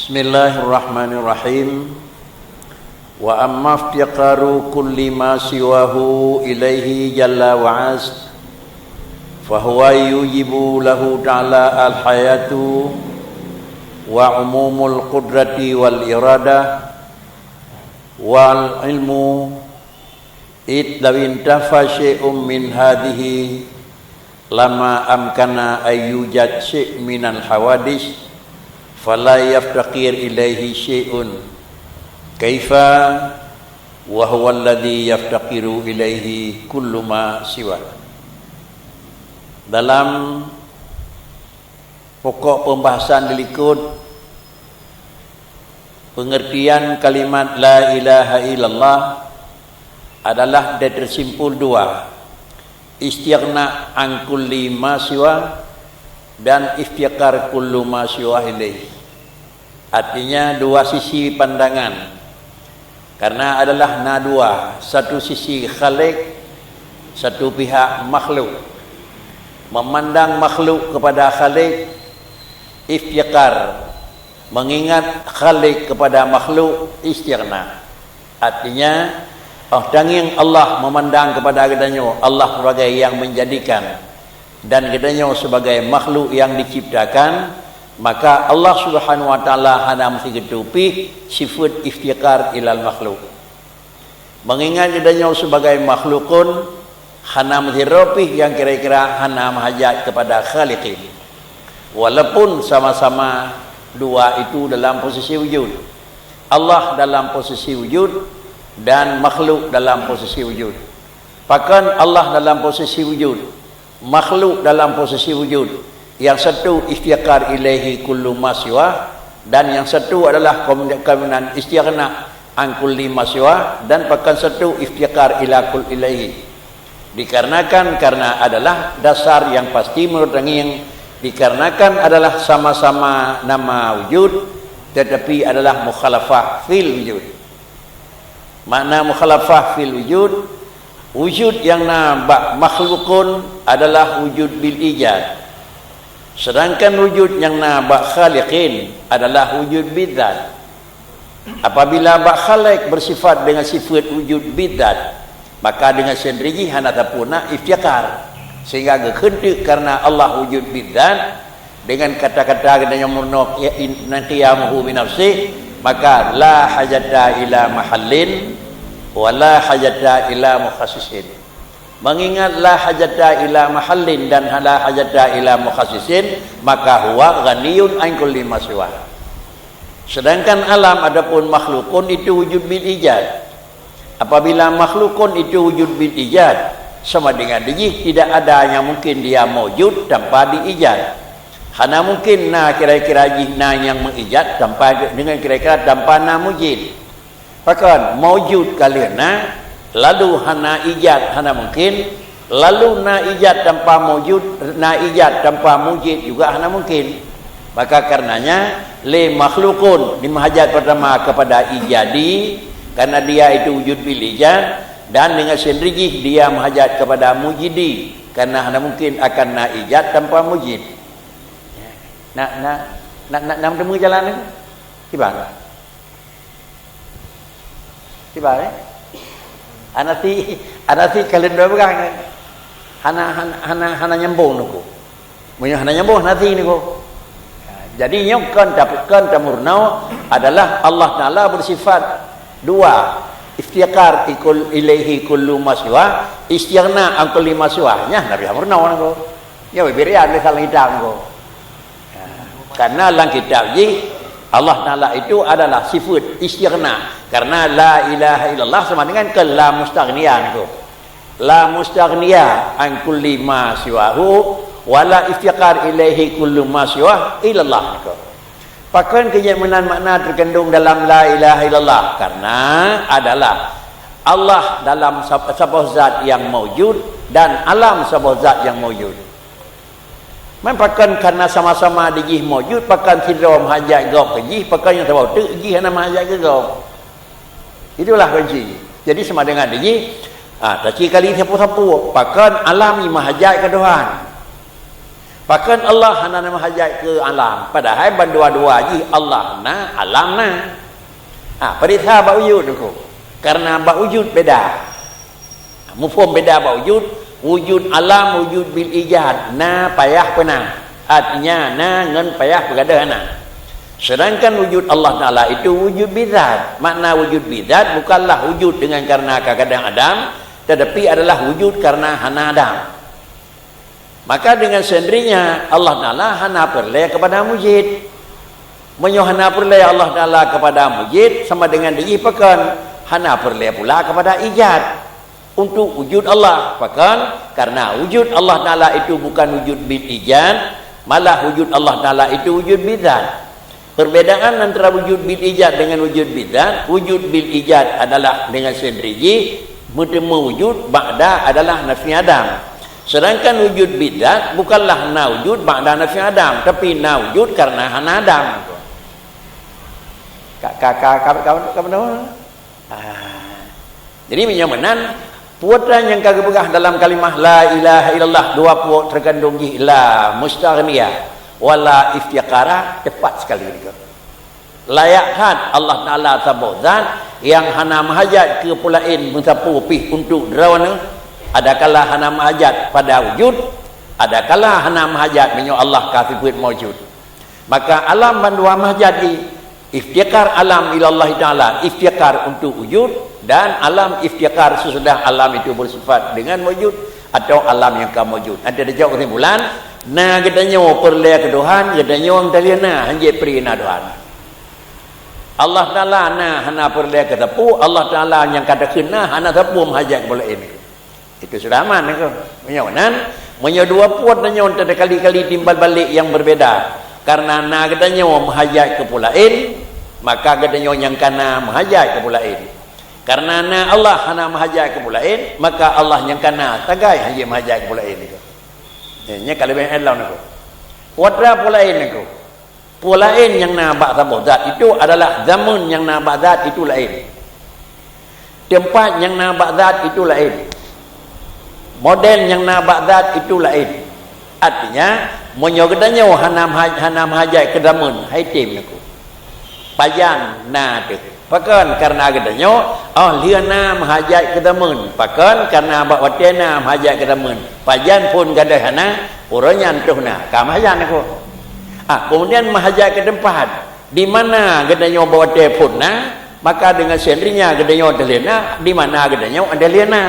Bismillahirrahmanirrahim. Wa amma iftiqaru kulli ma siwahu ilaihi jalla wa az fahuwa yujibu lahu ta'ala al-hayatu wa umumul qudrati wal irada wal ilmu id law intafa syai'un min hadhihi lama amkana ayyujad syai' minal hawadis fala yaftaqir ilaihi syai'un kaifa wa huwa alladhi yaftaqiru ilaihi kullu ma siwa. Dalam pokok pembahasan berikut, pengertian kalimat la ilaha illallah adalah dia tersimpul dua, istighna an kulli ma siwa dan iftiqar kullu ma siwa ilaihi. Artinya dua sisi pandangan, karena adalah dua, satu sisi khalik, satu pihak makhluk. Memandang makhluk kepada khalik, iftiqar, mengingat khalik kepada makhluk, istighna. Artinya danging Allah memandang kepada kedanyo Allah sebagai yang menjadikan dan kedanyo sebagai makhluk yang diciptakan, maka Allah Subhanahu wa taala hana mesti ketupi sifat iftiqar ilal makhluk. Mengingat kedanyo sebagai makhlukun, hana mesti ropih yang kira-kira hana mahajat kepada khaliqin. Walaupun sama-sama dua itu dalam posisi wujud. Allah dalam posisi wujud dan makhluk dalam posisi wujud. Bahkan Allah dalam posisi wujud, makhluk dalam posisi wujud. Yang satu iftiqar ilaihi kullu ma siwa, dan yang satu adalah kombinasi istighna an kulli ma siwa, dan bahkan satu iftiqar ila kull ilaihi. Dikarenakan karena adalah dasar yang pasti menurut yang dikarenakan adalah sama-sama nama wujud tetapi adalah mukhalafah fil wujud. Makna mukhalafah fil wujud, wujud yang makhlukun adalah wujud bil ijad, sedangkan wujud yang khaliqin adalah wujud bidzat. Apabila khaliq bersifat dengan sifat wujud bidzat, maka dengan sendirinya hana tapuna iftiqar, sehingga kehendak karena Allah wujud bidzat dengan kata-kata yang murnok qiyamuhu bi nafsi, maka la hajata ila mahallin wa la hajata ila mukhassisin. Mengingat la hajata ila mahallin dan la hajata ila mukhassisin, maka huwa ghaniyun an kulli ma siwa. Sedangkan alam adapun makhlukun itu wujud bil ijad. Apabila makhlukun itu wujud bil ijad, sama dengan dia tidak ada yang mungkin dia mewujud tanpa diijad. Hana mungkin kira-kira jihna yang mengijad tanpa dengan kira-kira tanpa mujid. Bahkan mewujud kaliana lalu hana ijad hana mungkin, lalu ijad tanpa mewujud, ijad tanpa mujid juga hana mungkin. Maka karenanya le makhlukun dimahajat pertama kepada ijadi, karena dia itu wujud bil ijad, dan dengan sendirinya dia menghajat kepada mujidi, karena hanya mungkin akan ijad tanpa mujid. Nak temu jalan ini? Tiba. Anasi kalian dua pegang. Hana nyambung nuku. Munyo hana nyambung nanti niku. Jadi yang kan tamurnau adalah Allah Taala bersifat dua, iftiqar ikul ilaihi kullu ma siwa, istighna an kulli ma siwa. Nya nabi hamurna niku. Ya berian le saling hidang niku. Karena dalam kitab ji Allah Taala itu adalah sifat istighna, karena la ilaha illallah sama dengan la mustaghniya niku. La mustaghniya an kulli ma siwahu wala iftiqar ilaihi kullu ma siwa illallah niku. Bahkan kenyamanan makna terkandung dalam la ilaha illallah, karena adalah Allah dalam sebuah zat yang mewujud dan alam sebuah zat yang mewujud. Mempakan karena sama-sama dijih mewujud, pakan tidak menghajat gau kejih, pakan yang tahu tu jih hana menghajat ke gau. Itulah kunci. Jadi sama dengan dijih, tak kali sapu-sapu, pakan alami menghajat ke Tuhan. Bahkan Allah hana mahajat ke alam. Padahal berdua-dua ji Allah na, alam na. Perintah bak wujud tu. Karena bak wujud beda. Mufhum beda bak wujud. Wujud alam, wujud bil ijad. Na payah pernah. Artinya na ngan payah berada na. Sedangkan wujud Allah Ta'ala itu wujud bidat. Makna wujud bidat bukanlah wujud dengan karena kadang Adam, tetapi adalah wujud karena hana Adam. Maka dengan sendirinya Allah Ta'ala hana perleh kepada mujid. Menyohana perleh Allah Ta'ala kepada mujid sama dengan diri pekan hana perleh pula kepada ijad untuk wujud Allah. Bahkan karena wujud Allah Ta'ala itu bukan wujud bil ijad, malah wujud Allah Ta'ala itu wujud bidat. Perbedaan antara wujud bil ijad dengan wujud bidat, wujud bil ijad adalah dengan sendiri bertemu wujud, ba'da adalah nafi Adam. Sedangkan wujud bidat bukanlah na wujud ba'da nafi Adam, tapi na wujud karena hana Adam. Jadi menyamanan puatan yang kagak begah dalam kalimah la ilaha illallah, dua puak terkandung la mustaghniyah wala iftiqara, tepat sekali juga. Layak had Allah Ta'ala tabuzat yang hana mahajat ke pulain mentapu pih untuk derawana. Adakala hana mahajat pada wujud, adakala hana mahajat menyo Allah kafir mawjud. Maka alam bandua mahajati iftiqar alam ilallah Ta'ala, iftiqar untuk wujud, dan alam iftiqar sesudah alam itu bersifat dengan wujud atau alam yang kamu wujud. Ada jawab kesimpulan na gedanya perleh ke Tuhan, gedanya orang taliana hanje pri na Tuhan. Allah Ta'ala na hana perleh ke tepu, Allah Ta'ala yang kata kena hana tepu mahajat boleh ini. Itu sudah aman itu. Menyonan dua puat dan nyon ada kali-kali timbal balik yang berbeda. Karena na gedanya mahajat ke pulain, maka gedanya yang kana mahajat ke pulain. Karena na Allah hana mahajat ke pulain, maka Allah yang kana tagai hanya mahajat ke pulain itu. Ini kalau yang elang itu. Kuadra pulain itu. Pulain yang na bak tabudat itu adalah zaman yang na bak itu lain. Tempat yang na bak itu lain. Model yang na bak itu lain. Artinya menyogedannya hana mahajat ke damun haitim niku. Pajan na tu. Pakan karena gedanya liana mahajat ke damun. Pakan karena bak watena mahajat ke damun. Pajan pun gada hana uranyan tuhna. Ka mahajat niku. Kemudian mahajat ke tempat di mana gedanya bawa telefon maka dengan sendirinya gedanya delena, di mana gedanya delena.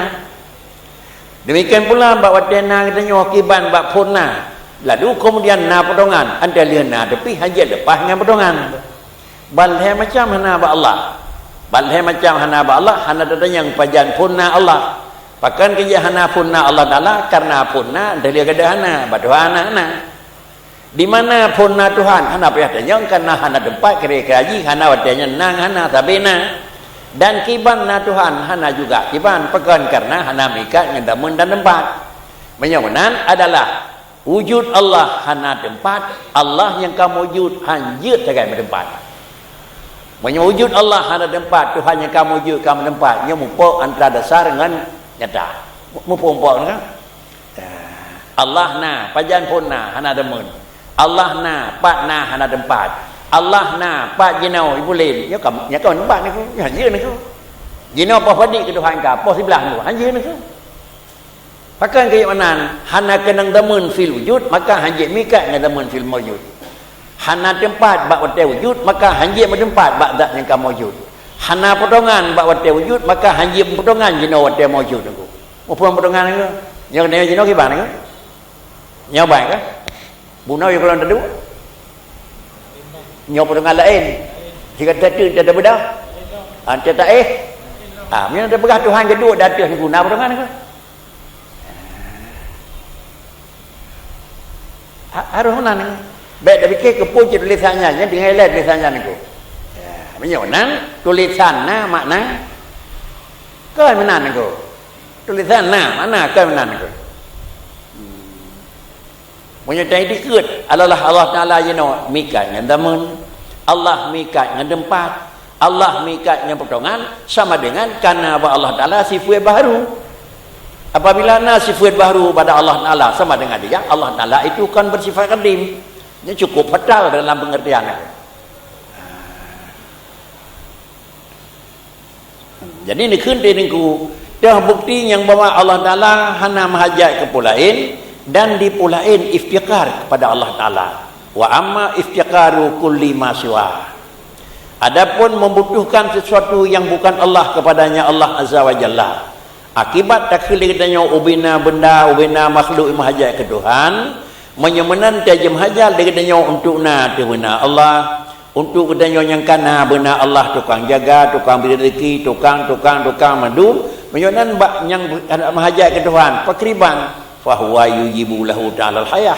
Demikian pula bawa telefon gedanya kiban bak phone lalu kemudian na pedongan delena tapi hanya lepas dengan pedongan. Balhe macam hana ba Allah. Balhe macam hana ba Allah, hana ada yang pajan phone Allah. Bahkan kerja hana phone Allah Ta'ala karena phone delia gada hana badwa anak-anak. Di mana pun na Tuhan hana payah tanya karena hana tempat kira-kira hana wadanya nang hana tabena, dan kiban na Tuhan hana juga kiban pekan karena hana mikat ngedamun dan tempat. Menyamanan adalah wujud Allah hana tempat, Allah yang kamu wujud hanya tegai tempat. Wujud Allah hana tempat, Tuhan yang kamu wujud kamu tempat. Nya mupo antara dasar dengan nyata. Mupo kan? Allah na pajan pun na hana demun. Allah na pat na hana tempat. Allah na pat jinau ibu lain. Ya kamu tempat ni ko. Hanya ni ko. Jinau apa padi ke Tuhan ka? Apa sebelah ni ko. Hanya ni ko. Pakan kaya manan hana kenang damun fil wujud, maka hanya mikat dengan damun fil mawjud. Hana tempat bak wate wujud, maka hanya tempat bak zat yang kamu wujud. Hana potongan bak wate wujud, maka hanya potongan jinau wate mawjud ni ko. Apa potongan ni ko? Yang ni jinau ki ban ni ko? Nyoba ka? Bunau yang kalau tadu nyoba dengan lain jika tadu tak ada bedah anta tak mana ada begah Tuhan kedua datang guna dengan ke harus mana ni baik dah fikir kepuji tulisannya dengan lain tulisannya ni ko menyonan tulisan na makna ke mana ni ko tulisan na mana ke mana ni ko menyertai dikut adalah Allah Ta'ala mikat dengan damun, Allah mikat dengan tempat, Allah mikat dengan potongan, sama dengan karena Allah Ta'ala sifat baru. Apabila ana sifat baru pada Allah Ta'ala sama dengan dia, Allah Ta'ala itu kan bersifat qadim. Ini cukup fatal dalam pengertian. Jadi ni kunti niku dah bukti yang bahwa Allah Ta'ala hana mahajat ke pulain dan di pulain iftiqar kepada Allah Ta'ala. Wa amma iftiqaru kulli ma siwa. Adapun membutuhkan sesuatu yang bukan Allah kepadanya Allah Azza wa Jalla. Akibat takhili katanya ubina benda, ubina makhluk mahajat ke Tuhan, menyemenan tajam hajal dia katanya untuk na benar Allah, untuk katanya yang kana benar Allah, tukang jaga, tukang beri rezeki, tukang madu, menyemenan bak yang mahajat ke Tuhan, pakriban fa huwa yujibu lahu ta'ala al-hayah.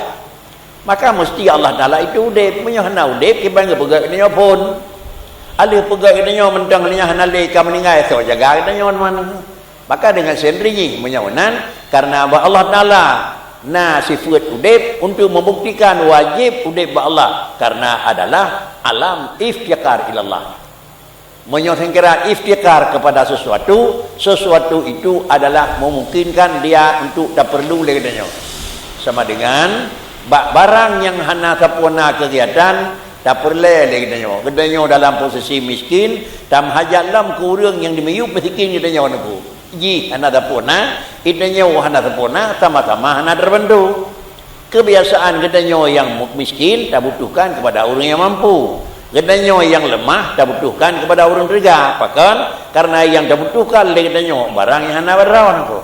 Maka mesti Allah Ta'ala itu udip, menyahana udip kiban gepegat katanya pun. Alih pegat katanya mentang katanya hanale ka meninggal so jaga katanya mana. Maka dengan sendirinya menyawanan karena Allah Ta'ala na sifat udip untuk membuktikan wajib udip Allah karena adalah alam iftiqar ilallah. Menyatakan iftiqar kepada sesuatu itu adalah memungkinkan dia untuk tak perlu lagi katanya. Sama dengan barang yang hana tapuna kegiatan tak perlu lagi katanya dalam posisi miskin tam hajat lam kurang yang dimiyup miskin katanya naku. Ji hana dapuna idanya hana dapuna sama-sama hana terbentuk. Kebiasaan gedanya yang miskin tak butuhkan kepada orang yang mampu, gedanya yang lemah tak butuhkan kepada orang terga, bahkan karena yang tak butuhkan gedanya barang yang hana berawan tu.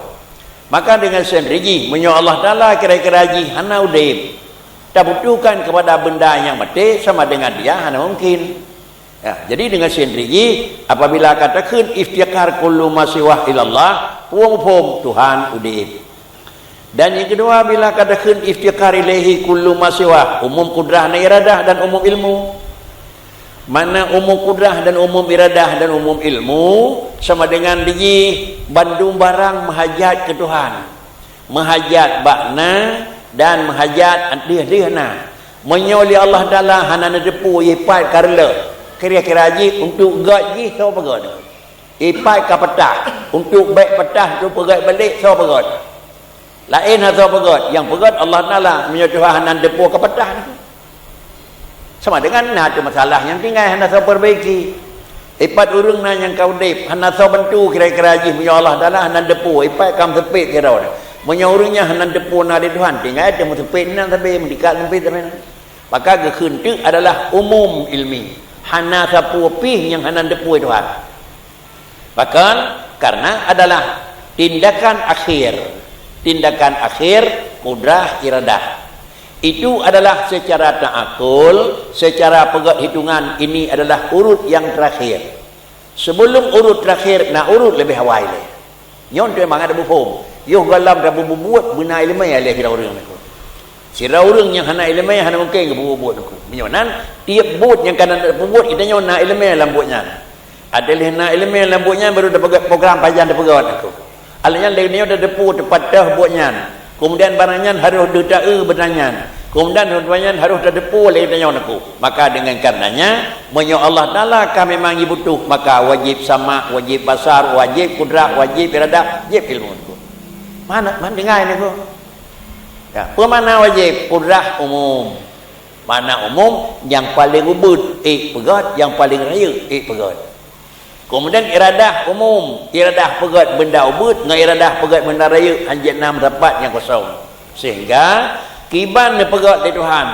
Maka dengan sendiri menyo Allah Ta'ala kira-kira ji hana udip tak butuhkan kepada benda yang mati sama dengan dia hana mungkin. Ya, jadi dengan sendiri apabila katakan iftiqar kullu ma siwa ilallah puang Tuhan udip. Dan yang kedua bila katakan iftiqar ilaihi kullu ma siwa umum kudrah dan iradah dan umum ilmu. Mana umum kudrah dan umum iradah dan umum ilmu sama dengan biji bandung barang mahajat ke Tuhan. Mahajat bakna dan mahajat dia na. Menyoli Allah Ta'ala hana depu yipat karla. Kira-kira haji untuk gaji so pegod. Ipai ka petah untuk baik petah tu pegat balik so pegod. Lain so pegod. Yang pegod Allah Ta'ala menyatuhan nan depu ka petah. Sama dengan na tu masalah yang tinggal hana so perbaiki. Ipat urang na yang kau dip hana so bantu kira-kira haji punya Allah Ta'ala hana depu ipai kam sepit kira. Punya urangnya hana depu na di Tuhan tinggal dia sepit nan tapi mendikat sepit tapi. Maka gekhentu adalah umum ilmi. Hana sapu pih yang hana depui Tuhan. Bahkan karena adalah tindakan akhir kudrah iradah. Itu adalah secara ta'akul, secara pegat hitungan ini adalah urut yang terakhir. Sebelum urut terakhir nak urut lebih awal le. Nyon tu memang ada bufum. Yo galam dah buat guna ilmu ya le kira orang ni. Sira orang yang hana ilmu hana mungkin ke buat aku. Menyonan tiap buat yang kana buat itanya na ilmu lambutnya. Adalah na ilmu lambutnya baru dapat program pajan dapat gawat aku. Alanya dia dah depu tepat dah buatnya. Kemudian barangnya harus ditae benarnya. Kemudian barangnya harus dah depu oleh itanya aku. Maka dengan karenanya menyo Allah Ta'ala kami memang butuh maka wajib sama, wajib basar, wajib kudrah, wajib iradah, wajib ilmu aku. Mana dengar ni aku? Ya, mana wajib kudrah umum. Mana umum yang paling ubud pegat, yang paling raya pegat. Kemudian iradah umum, iradah pegat benda ubud, dengan iradah pegat benda raya anjat 6 dapat yang kosong. Sehingga kiban ni pegat di Tuhan,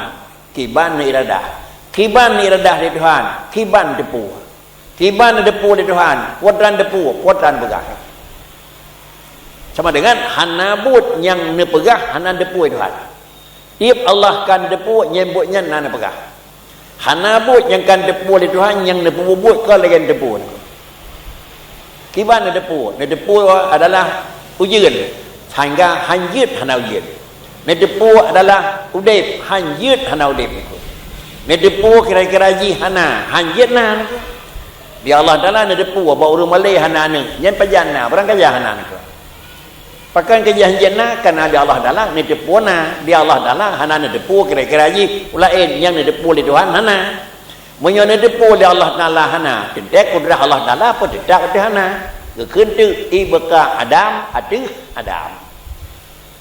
kiban ni iradah. Kiban ni iradah di Tuhan, kiban depu. Kiban ni depu di Tuhan, kuadran depu, kuadran pegat. Sama dengan hana but yang ne pegah hana depu Tuhan. Tiap Allah kan depu nyebutnya nana pegah. Hana but yang kan depu oleh Tuhan yang ne but kau lagi depu. Kiban ne depu adalah ujian. Sehingga hanjit hana ujian. Ne depu adalah udip hanjit hana udip. Ne depu kira-kira ji hana hanjit na. Dia Allah Ta'ala ne depu apa urang Malay hana ne. Nyen pajana barang kaya hana ne. Pakai kejadian nak karena dia Allah Ta'ala ni depu na dia Allah Ta'ala hana ni depu kira-kira ji lain yang ni depu oleh Tuhan hana menyo ni depu oleh Allah Ta'ala hana tidak kudrah Allah Ta'ala apa tidak ada hana kekentu ibeka Adam atuh Adam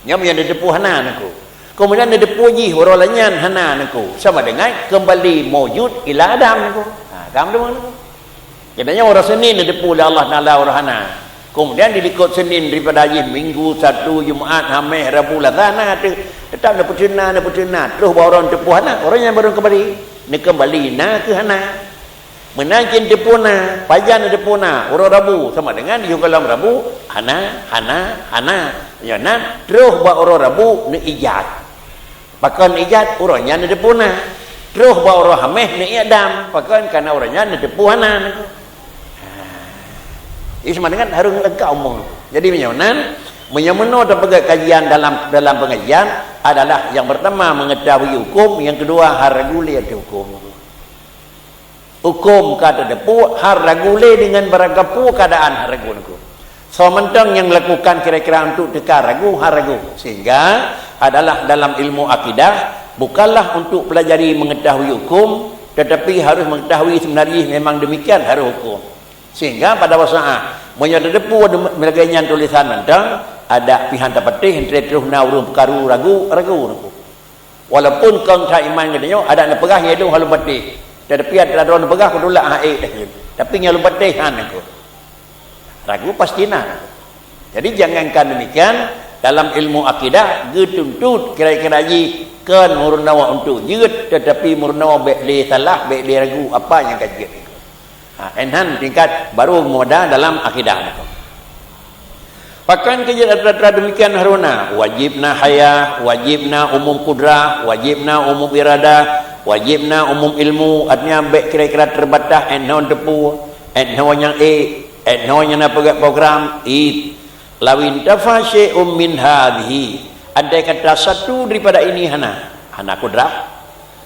nyam yang depu hana naku kemudian depu ji horolanyan hana naku sama dengan kembali mewujud ila Adam naku kamu dengar naku jadinya orang Senin depu Allah Taala orang hana kemudian dilikut Senin daripada Minggu, Sabtu, Jumaat, Khamis, Rabu, Lazana tetap nak percuna terus bawa orang depu hana orang yang baru kembali na ke hana menakin depuna pajan depuna orang Rabu sama dengan di dalam Rabu hana yana terus buat orang Rabu ni ijat pakan ijat orangnya ni depuna terus buat orang Khamis ni Adam pakan karena orangnya ni depu hana ini sama dengan harus engkau omong jadi menyamano dan kajian dalam pengajian adalah yang pertama mengetahui hukum yang kedua regulasi hukum hukum kata depu har regule dengan beragapu keadaan har ragu so mentang yang lakukan kira-kira untuk teka ragu har ragu sehingga adalah dalam ilmu akidah bukanlah untuk pelajari mengetahui hukum tetapi harus mengetahui sebenarnya memang demikian harus hukum sehingga pada masa menyada depu melagainya tulisan mentang ada pihan tapatih entre terus na urung perkara ragu walaupun kau tak iman katanya ada nak pegah itu halu patih tapi ada orang pegah kedulak haid tapi yang lupa tehan aku ragu pastilah jadi jangankan demikian dalam ilmu akidah getuntut kira-kira ji kan murnawa untuk jut tetapi murnawa baik salah baik ragu apa yang kajian enhan tingkat baru moda dalam akidah pakan kerja demikian haruna wajibna haya wajibna umum kudrah wajibna umum iradah wajibna umum ilmu artinya baik kira-kira terbatas non depu non yang non yang nak program lawin tafashe min hadhi ada kata satu daripada ini hana kudrah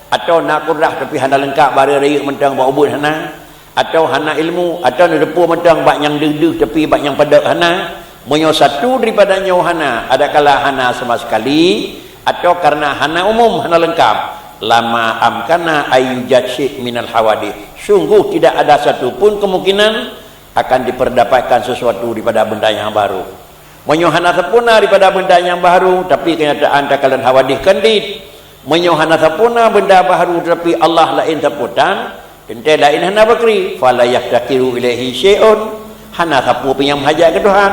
atau nak kudrah tapi hana lengkap bare raya mentang buat ubud hana atau hana ilmu atau depu mentang bak yang degdeg tapi bak yang padak hana menyo satu daripada nyo hana adakala hana sama sekali atau karena hana umum hana lengkap lama amkana ayyujad syai' minal hawadith sungguh tidak ada satu pun kemungkinan akan diperdapatkan sesuatu daripada benda yang baru menyohana sempurna daripada benda yang baru tapi kenyataan takalan hawadith kandid menyohana sempurna benda baru tapi Allah lain seputan tentu lain hana bakri fala yahtakiru ilaihi syai'un hana sapu yang menghajat ke Tuhan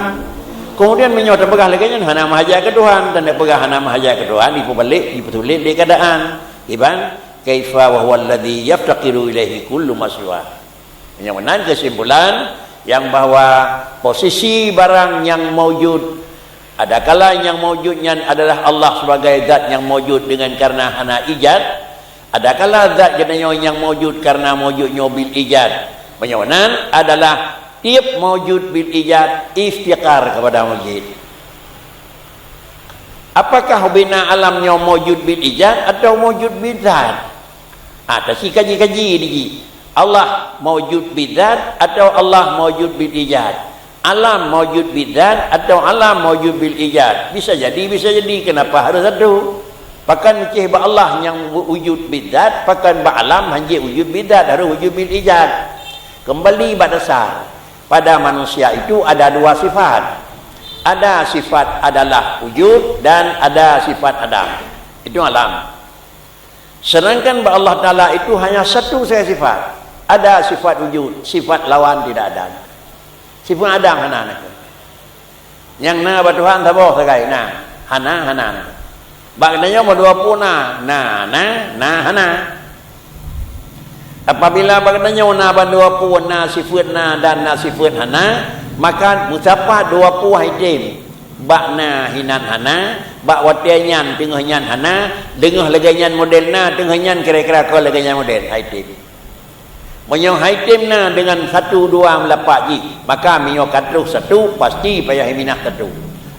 kemudian menyoh terpegah lagi hana menghajat ke Tuhan dan terpegah hana menghajat ke Tuhan dipebalik dipetulis di keadaan iban kaifa wa huwa alladhi yaftaqiru ilaihi kullu maswa yang menan kesimpulan yang bahwa posisi barang yang maujud adakala yang maujudnya adalah Allah sebagai zat yang maujud dengan karena hana ijad adakala zat yang maujud karena maujudnya bil ijad penyawanan adalah tiap maujud bil ijad iftiqar kepada maujud apakah bina alamnya maujud bil ijad atau maujud bil zat tapi kaji-kaji ini Allah maujud bil zat atau Allah maujud bil ijad alam maujud bil zat atau alam maujud bil ijad bisa jadi kenapa harus satu pakan cih ba Allah yang wujud bil zat pakan ba alam hanya wujud bil zat harus wujud bil ijad kembali pada dasar pada manusia itu ada dua sifat ada sifat adalah wujud dan ada sifat adam itu alam sedangkan Allah Ta'ala itu hanya satu saja sifat ada sifat wujud sifat lawan tidak ada sifat adam hana yang na Tuhan taboh segai na hana bagainya dua puna na hana apabila bagainya na dua puna sifat na dan na sifat hana maka musapa dua puah idim bakna hinan hana bak watianyan tengahnya hana dengah leganyan modelna tengahnya kira-kira kau leganyan model idim menyo idim na dengan satu dua melapak ji maka menyo katruh satu pasti payah minah satu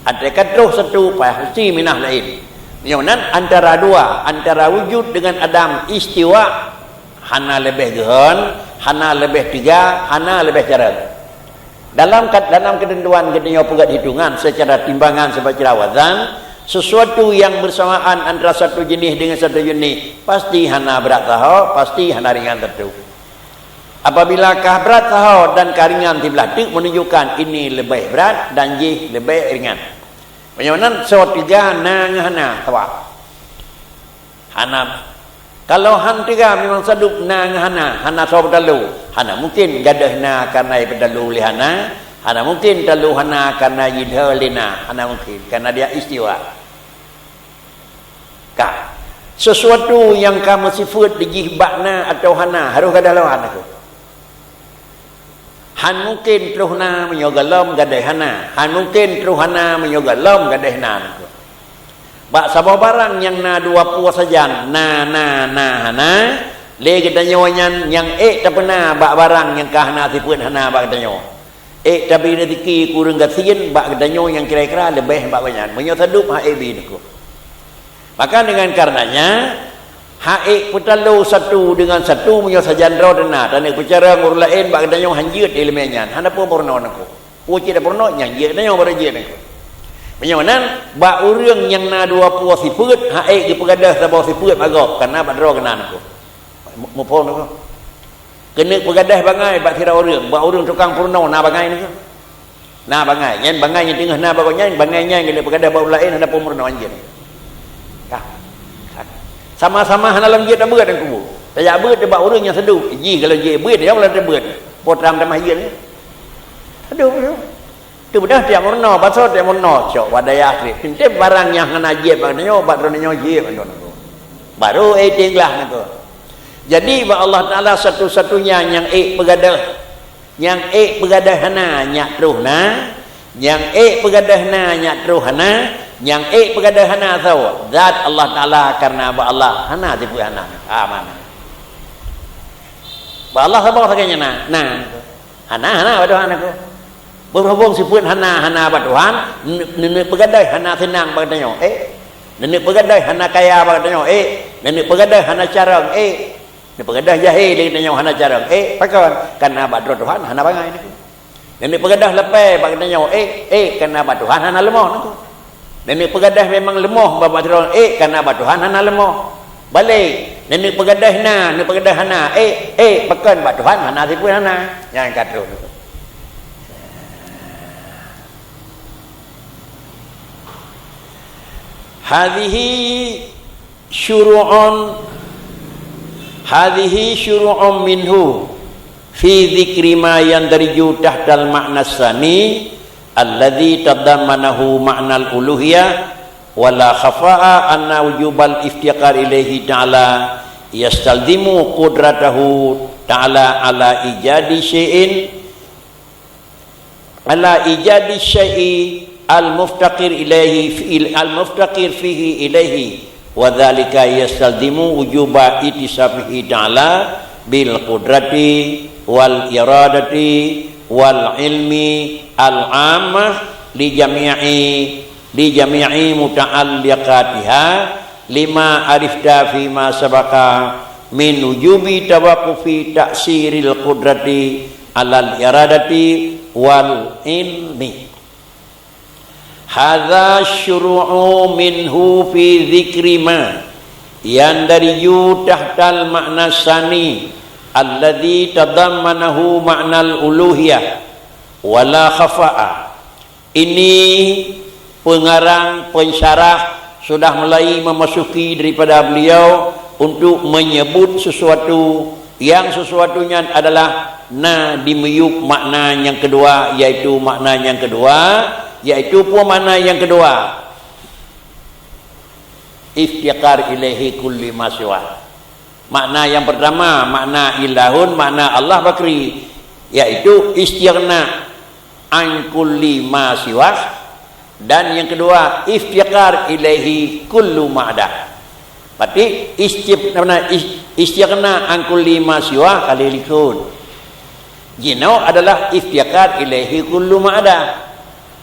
ada katruh satu pasti minah lain menyo nan antara dua antara wujud dengan adam istiwa hana lebih gehan hana lebih tiga hana lebih jarang dalam ketentuan ketika pegat hitungan secara timbangan secara wazan sesuatu yang bersamaan antara satu jenis dengan satu jenis pasti hana berat tahu pasti hana ringan tentu Apabila berat sahau dan keringan tibelah tu menunjukkan ini lebih berat dan ji lebih ringan. Macam so tiga hana tawa. Hana kalau han tiga memang sadup hana so berdalu. Hana mungkin gadah na karena berdalu lihana. Hana mungkin dalu hana karena yidha lina. Hana mungkin karena dia istiwa. Ka sesuatu yang kamu sifat dijihbakna atau hana harus gadah lawan aku. Han mungkin teruhna menyogalam gadai hana. Han mungkin teruhana menyogalam gadai hana. Bak sabah barang yang na dua puas saja. Na hana. Le kita nyawanyan yang tak pernah bak barang yang kahana sipun hana bak kita nyawa. Tapi rezeki kurang gasian bak kita nyawa yang kira-kira lebih bak banyak. Menyosadup haebi niku. Maka dengan karenanya haik putalu satu dengan satu punya sajan raw dana dan bicara ngurus lain bak danyo hanjut ilmiahnya hana pun porno nako uci da porno nyanjut danyo baraje nako menyonan bak urang yang na dua puas siput haik di pegadah sabau siput agak karena bak draw kena nako mu pon nako kena pegadah bangai bak tira urang bak urang tukang porno na bangai nako na bangai nyen bangai yang tengah na bagonya bangainya kena pegadah bau lain hana pun porno anjeun. Sama-sama hana lam je dah beut dan kubu. Saya beut dia bak urang yang sedup. Ji kalau je beut dia boleh beut. Potram tamah hieun. Aduh. Tu dah tiap morno, baso tiap morno. Cok wadaya akhir. Tinte barang yang hana je bak nyo bak ronyo je bandon. Baru tinglah itu. Jadi bak Allah Taala satu-satunya yang pegadah. Yang pegadah hana nyak truhna. Yang pegadah na nyak truhana. Yang pegadah hana tahu zat Allah Taala karena ba Allah hana tipu hana mana ba Allah sabang sakanya hana ba Tuhan aku berhubung sipun hana ba Tuhan nenek pegadah hana senang ba tanyo nenek pegadah hana kaya ba tanyo nenek pegadah hana carang nenek pegadah jahil di tanyo hana carang pakon karena ba Tuhan hana bangai niku nenek pegadah lepai ba tanyo karena ba Tuhan hana lemah niku. Nenek pegadah memang lemah bapa terang karena apa Tuhan hana lemah balik nenek pegadah nenek pegadah hana pekan bapa Tuhan hana sipun hana yang kata tu hadhihi syuru'un minhu fi dzikri ma yandariju tahtal ma'na sani alladzi tadammanahu ma'nal uluhiyah wala khafa'a anna wujubal iftiqar ilaihi ta'ala yastalzimu qudratahu ta'ala ala ijadi syai'in al-muftaqir fihi ilaihi wa dzalika yastalzimu wujuba ittisafihi ta'ala bil qudrati wal iradati wal ilmi al-ammah li jami'i muta'alliqatiha lima arifta fi ma sabaqa min wujubi tawaqqufi ta'siril qudrati alal iradati wal ilmi. Hadza syuru'u minhu fi dzikri ma yandariju tahtal ma'na sani alladzi tadammanahu ma'nal uluhiyah wala khafa'a. Ini pengarang pensyarah sudah mulai memasuki daripada beliau untuk menyebut sesuatu yang sesuatunya adalah dimeyuk makna yang kedua, yaitu makna yang kedua, yaitu pun makna yang kedua iftiqar ilaihi kulli ma siwa. Makna yang pertama makna ilahun, makna Allah bakri, yaitu istighna an kulli ma siwa, dan yang kedua iftiqar ilaihi kullu ma'da. Berarti istighna an kulli ma siwa kali likun. Jino adalah iftiqar ilaihi kullu ma'da.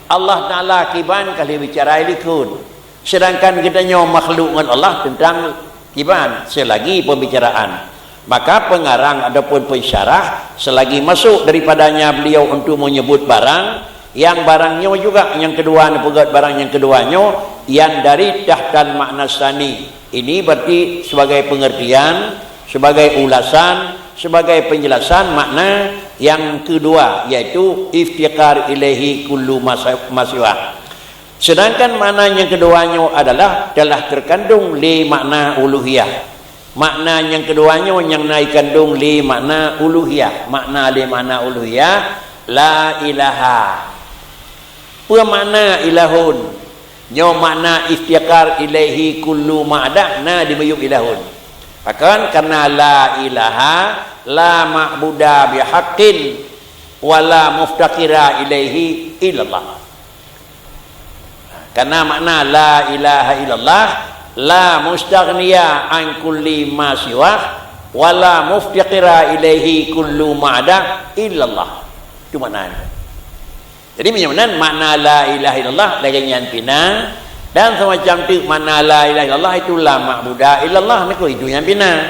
Allah Taala kiban kali bicara likun. Sedangkan kita nyawa makhluk dengan Allah tentang kiban selagi pembicaraan. Maka pengarang ataupun pensyarah selagi masuk daripadanya beliau untuk menyebut barang, yang barangnya juga yang kedua pegat barang yang keduanya yang dari tahtal makna sani. Ini berarti sebagai pengertian, sebagai ulasan, sebagai penjelasan makna yang kedua, iaitu iftiqar ilaihi kullu masiwa. Sedangkan makna yang keduanya adalah telah terkandung li makna uluhiyah. Makna yang keduanya yang naik kandung li makna uluhiyah. Makna li makna uluhiyah la ilaha. Apa makna ilahun? Nyo makna iftiqar ilaihi kullu ma'adah na dimayub ilahun. Bahkan karena la ilaha la ma'buda bihaqqin wala muftaqira ilaihi illallah. Karena makna la ilaha illallah la mustaghniya an kulli ma siwa wala muftaqira ilaihi kullu ma'ada illallah. Itu maknanya. Jadi makna la ilaha illallah dengan pina dan semacam tu makna la ilaha illallah itu la ma'buda illallah naku itu yang pina.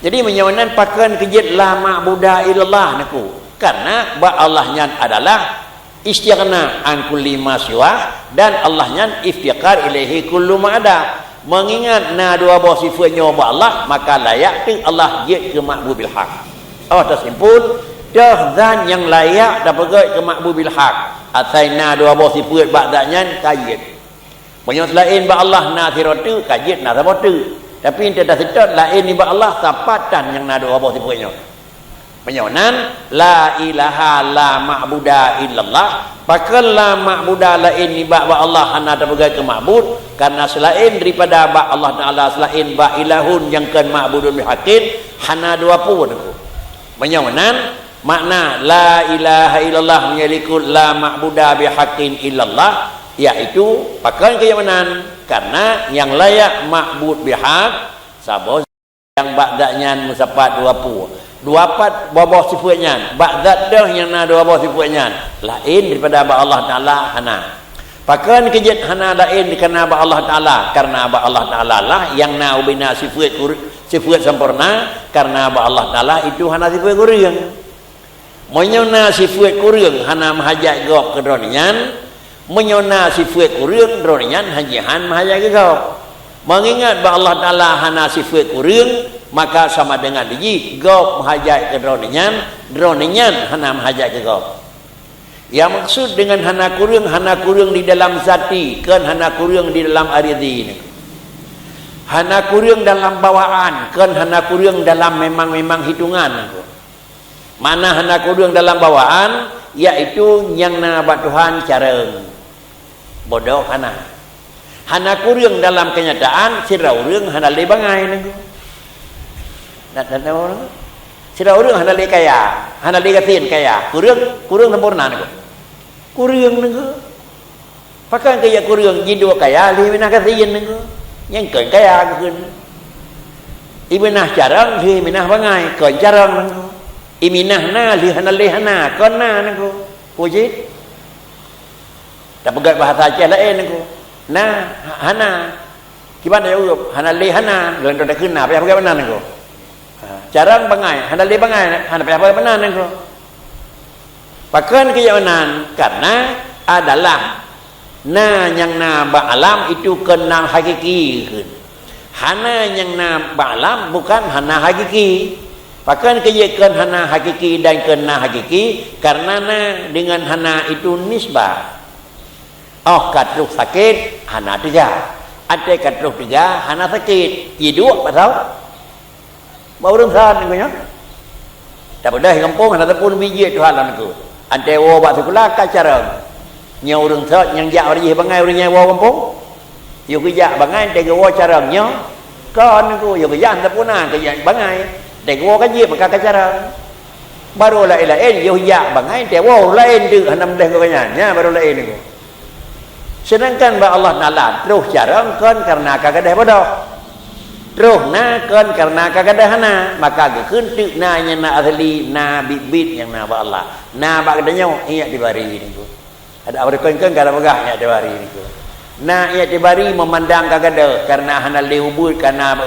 Jadi menyawanan pakan kejit la ma'buda illallah naku. Karena ba Allahnya adalah istighna an kulli ma siwa dan Allahnya iftiqar ilaihi kullu ma ada. Mengingat na dua buah sifatnya Allah, maka layak tu Allah jid ke ma'bubil haq. Oh tersimpul dah zat yang layak dapat ke ma'bubil haq. Ataina dua buah sifat ba'danya kajid. Banyak lain ba Allah na siratu kajid na sabatu. Tapi tidak sedar lain ni ba Allah sapatan yang na dua buah sifatnya. Penyonan la ilaha la ma'buda illallah. Bahkan la ma'buda lain ni ba Allah hana terbagai ke ma'bud karena selain daripada ba Allah Taala selain ba ilahun yang kan ma'budun bihaqqin hana dua pun aku. Penyonan makna la ilaha illallah menyalikul la ma'buda bihaqqin illallah iaitu bahkan keyamanan karena yang layak ma'bud bihaq sabo yang ba'danya musapat dua pun. Dua pat bawah sifatnya ba'dat dah yang na dua bawah sifatnya lain daripada ba Allah Taala hana. Pakan kejit hana lain kerana ba Allah Taala karena ba Allah Taala lah yang na ubina sifat sempurna karena ba Allah Taala itu hana sifat kurang. Menyona sifat kurang hana mahajat gop kedronian, menyona sifat kurang dronian hajihan mahajat gop. Mengingat ba Allah Taala hana sifat kurang maka sama dengan biji gop menghajat ke dronian hana menghajat ke gop. Yang maksud dengan hana kurang di dalam zati kan hana kurang di dalam aridhi ni. Hana kurang dalam bawaan kan hana kurang dalam memang hitungan. Mana hana kurang dalam bawaan iaitu yang na Tuhan careng. Bodoh hana. Hana kurang dalam kenyataan sira urang hana le bangai ni. Dan orang sira urang hana le kaya hana le gatin kaya kurang sempurna niku kurang niku pakai kaya kurang jido kaya li minah gatin niku yang keun kaya keun iminah carang li minah bangai keun carang niku iminah na li hana le hana keun na niku pujit tak pegat bahasa Aceh lain niku na hana gimana ya urut hana le hana lain dak keun na apa pegat benar niku carang bangai hana le bangai hana apa benar niku pakan keyawanan karena adalah na yang na ba alam itu kena hakiki hana yang na ba alam bukan hana hakiki pakan keyakan hana hakiki dan kena hakiki karena na dengan hana itu nisbah oh katruk sakit hana tiga ada katruk tiga hana sakit hidup pasal baru saat ni nya tak pada kampung ada pun biji tu halan tu ante wo ba sekolah kacarang nya urang saat yang jak ori bangai urang nya wo kampung yo ke jak bangai te wo carang nya kon ku yo ke jan ta puna ke jak bangai te wo ka ji maka kacarang baru lain yo jak bangai te wo lain tu hanam dah ko nya baru lain ni sedangkan ba Allah Taala terus carang kon karena kagadah bodoh terus na kan karena kagadahana maka gekeun teu na nya na asli na bibit yang na ba Allah na ba kadanya iya dibari niku ada awak keun kada megah nya dibari niku na iya dibari memandang kagada karena hana leubut karena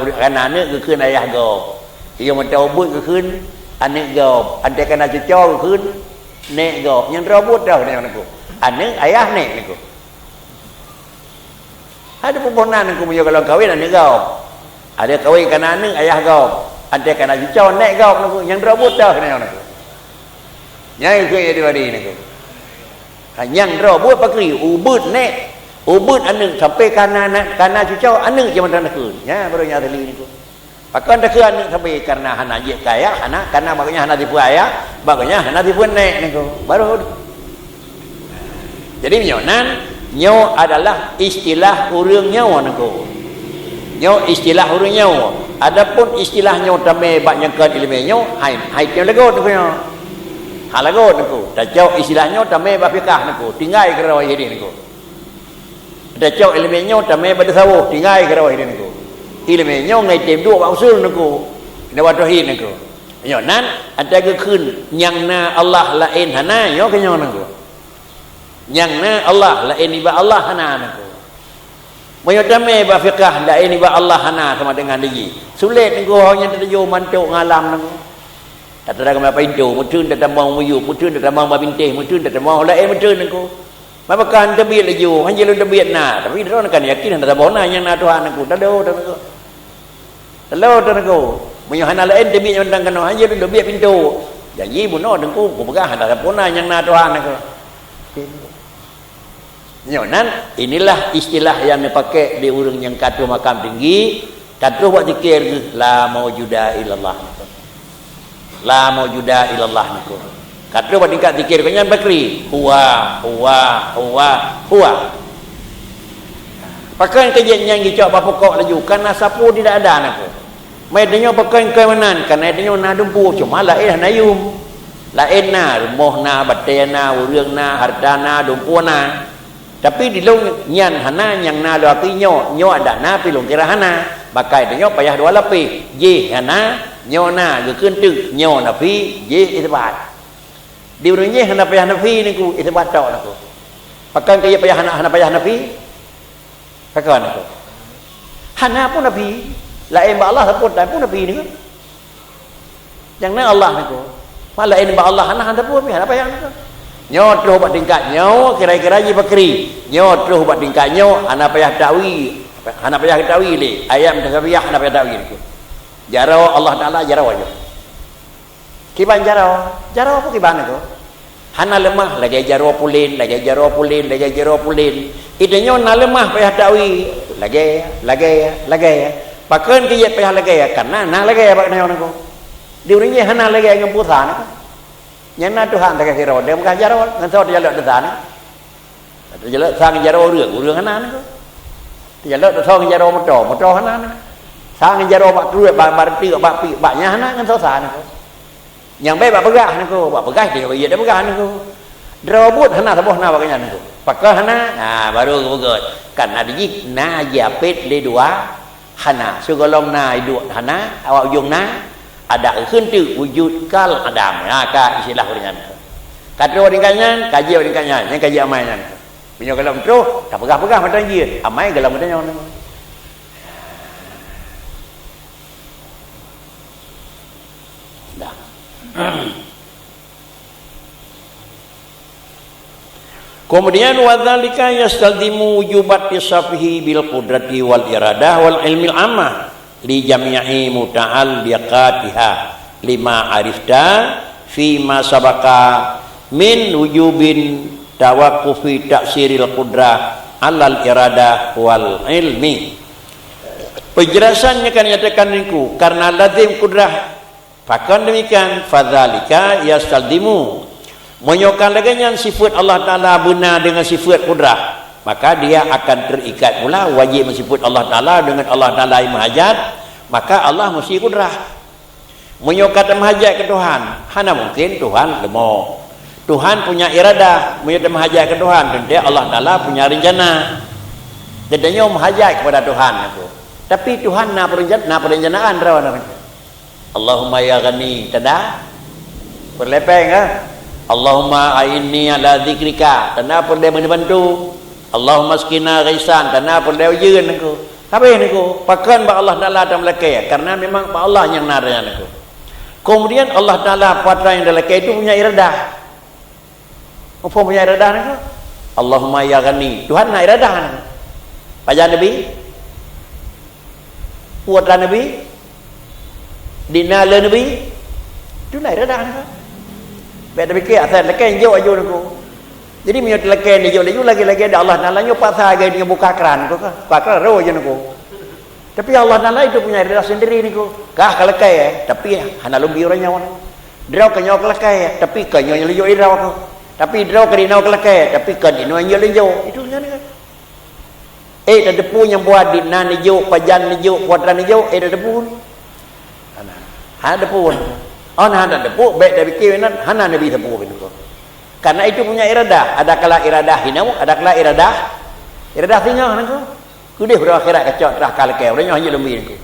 ne gekeun ayah go ieu mun ubut gekeun ane go ante kana cuco gekeun nek go yang robot dah niku ane ayah nek niku ada perempuan niku mun kalau kawin ane go ada kawin kana neng ayah kau Anda kena jauh naik kau nak yang robot dah kena nak. Yang ke dia bari nak. Yang robot pakri ubud naik. Ubud anu sampai kanan jauh anu je mana nak. Ya baru nya tadi ni. Pakai anda ke anu sampai karena hana je kaya, hana karena baganya hana tipu ayah, baganya hana tipu naik nak. Baru. Jadi nyo adalah istilah urang nyawa nak. Nyo istilah urang nyawa. Adapun istilah nyo tamai bak nyangkan ilmu nyo, hai nyo lagu tu nyo. Ha lagu tu. Dah jauh istilah nyo tamai bak fikah nak. Tinggal ke rawah ini nak. Dah jauh ilmu nyo tamai bak tasawuf, tinggal ke rawah ini nak. Ilmu nyo ngai tem dua bak usul nak. Ina wa tauhid nak. Nyo nan ada ke kun yang na Allah lain hana nyo ke nyo nak. Yang na Allah lain iba Allah hana nak. Mayodame ba fiqh lain iba Allah hana sama dengan dia. Sulit engko hanya terjo mantuk ngalam nang. Tak ada kama pintu, mutun tak tamang muyu, mutun tak tamang babintih, mutun tak tamang lain mutun engko. Mapakan tabiat leju, hanya lu tabiat na. Tapi dia kan yakin ada bona yang na Tuhan aku. Tado engko. Talo engko. Muyu hana lain tabiat yang tang kano, hanya lu tabiat pintu. Janji buno engko, ku pegah ada bona yang na Tuhan aku. Nyonan inilah istilah yang dipakai di urang yang katu makam tinggi, katu buat zikir la maujuda illallah. La maujuda illallah niku. Katu buat tingkat zikir kanyan bakri, huwa. Pakai kajian yang dicok apa pokok laju karena sapu tidak ada niku. Mai denyo pakai ke manan karena denyo na dumpu cuma lain nayum. Lain na rumoh na batena urang na hartana dumpuna. Tapi di long nyan hana yang na lapi nyo ada na pi long kira hana bakai de nyo payah dua lapi je hana nyo na ge keun tu nyo na pi je isbat di urang je hana payah na pi ni ku isbat tok na ku pakai ke payah hana payah na pi pakai na ku hana pun na pi lain ba Allah pun dan pun na pi ni ku yang na Allah ni ku lain ba Allah hana pun pi hana payah ni ku nyo terus buat tingkat nyo kira-kira je bakri nyo terus buat tingkat nyo ana payah dakwi le ayam tasbih ana payah dakwi ni jarau Allah Taala jarau aja kiban jarau apa kiban tu hana lemah lagi jarau pulin itu nyo na lemah payah dakwi lagi pakeun ke ye payah lagi karena na lagi bak nyo nako di urang ye hana lagi ngempusa nako yang na Tuhan tak kasih rawat dia bukan jarau ngan so dia jalak de sana dia jalak sang jarau urang hana ni dia jalak de sang jarau motor hana ni sang jarau bak truet bak ti bak pi baknya hana ngan so sana yang baik bak pegah ni ko bak pegah dia dia pegah ni ko robot hana saboh na baknya ni ko pakai hana baru begut kan ada jik na japit le dua hana sugolong na dua hana awak ujung na ada hentu wujud kal adam ka istilah dengan kata dengan kaji dengan yang kaji amainan punya kalau terus tak pegah-pegah macam dia amai kalau macam yang dah kemudian wadzalika yastalzimu wujubat tisafihi bil qudrati wal iradah wal ilmil ammah li jami'i muta'alliqatiha lima arifta fi ma sabaka min wujubin tawaqqufi ta'siril qudrah alal iradah wal ilmi. Penjelasannya kan nyatakan niku karena lazim kudrah pakan demikian fadzalika yastalzimu menyokan laginya sifat Allah Taala benar dengan sifat kudrah maka dia akan terikat pula wajib mensifat Allah Taala dengan Allah Taala yang mahajat maka Allah mesti kudrah menyokat mahajat ke Tuhan hana mungkin Tuhan lemah Tuhan punya iradah menyokat mahajat ke Tuhan dan dia Allah Taala punya rencana jadinya mahajat kepada Tuhan itu tapi Tuhan na perencanaan rawan Allahumma ya ghani tada berlepeng Allahumma a'inni ala zikrika tanda pun dia membantu Allahumma skina ghaisan tanda pun dia ujian aku habis niku pakan ba Allah Taala dalam lekai karena memang ba Allah yang naranya niku kemudian Allah Taala pada yang dalam lekai itu punya iradah apa punya iradah niku Allahumma ya ghani Tuhan na iradah niku pajan Nabi buatlah Nabi Dina le Nabi. Tu naik iradah ni. Baik dah fikir asal lekai jo aju aku. Jadi menyot lekai ni jo lagi ada Allah Taala nyo pasal gaya dia buka keran ko ka. Buka keran ro je aku. Tapi Allah Taala itu punya iradah sendiri ni ko. Kah kalekai tapi hana lumbi orang nyawa. Draw ka nyo kalekai tapi ka nyo yo iradah ko. Tapi draw ka dinau kalekai tapi ka dinau nyo lejo. Itu nya ni kan. Dah depu yang buat di nan hijau, pajan hijau, kuadran hijau, dah depu. Ada depu. Ada depu, baik dah fikir nan, hana nabi depu begitu. Karena itu punya iradah. Ada kala iradah hinau, ada kala iradah tinggal nangko. Kudih berakhirat kacau terah kala kau, dia hanya lebih nangko.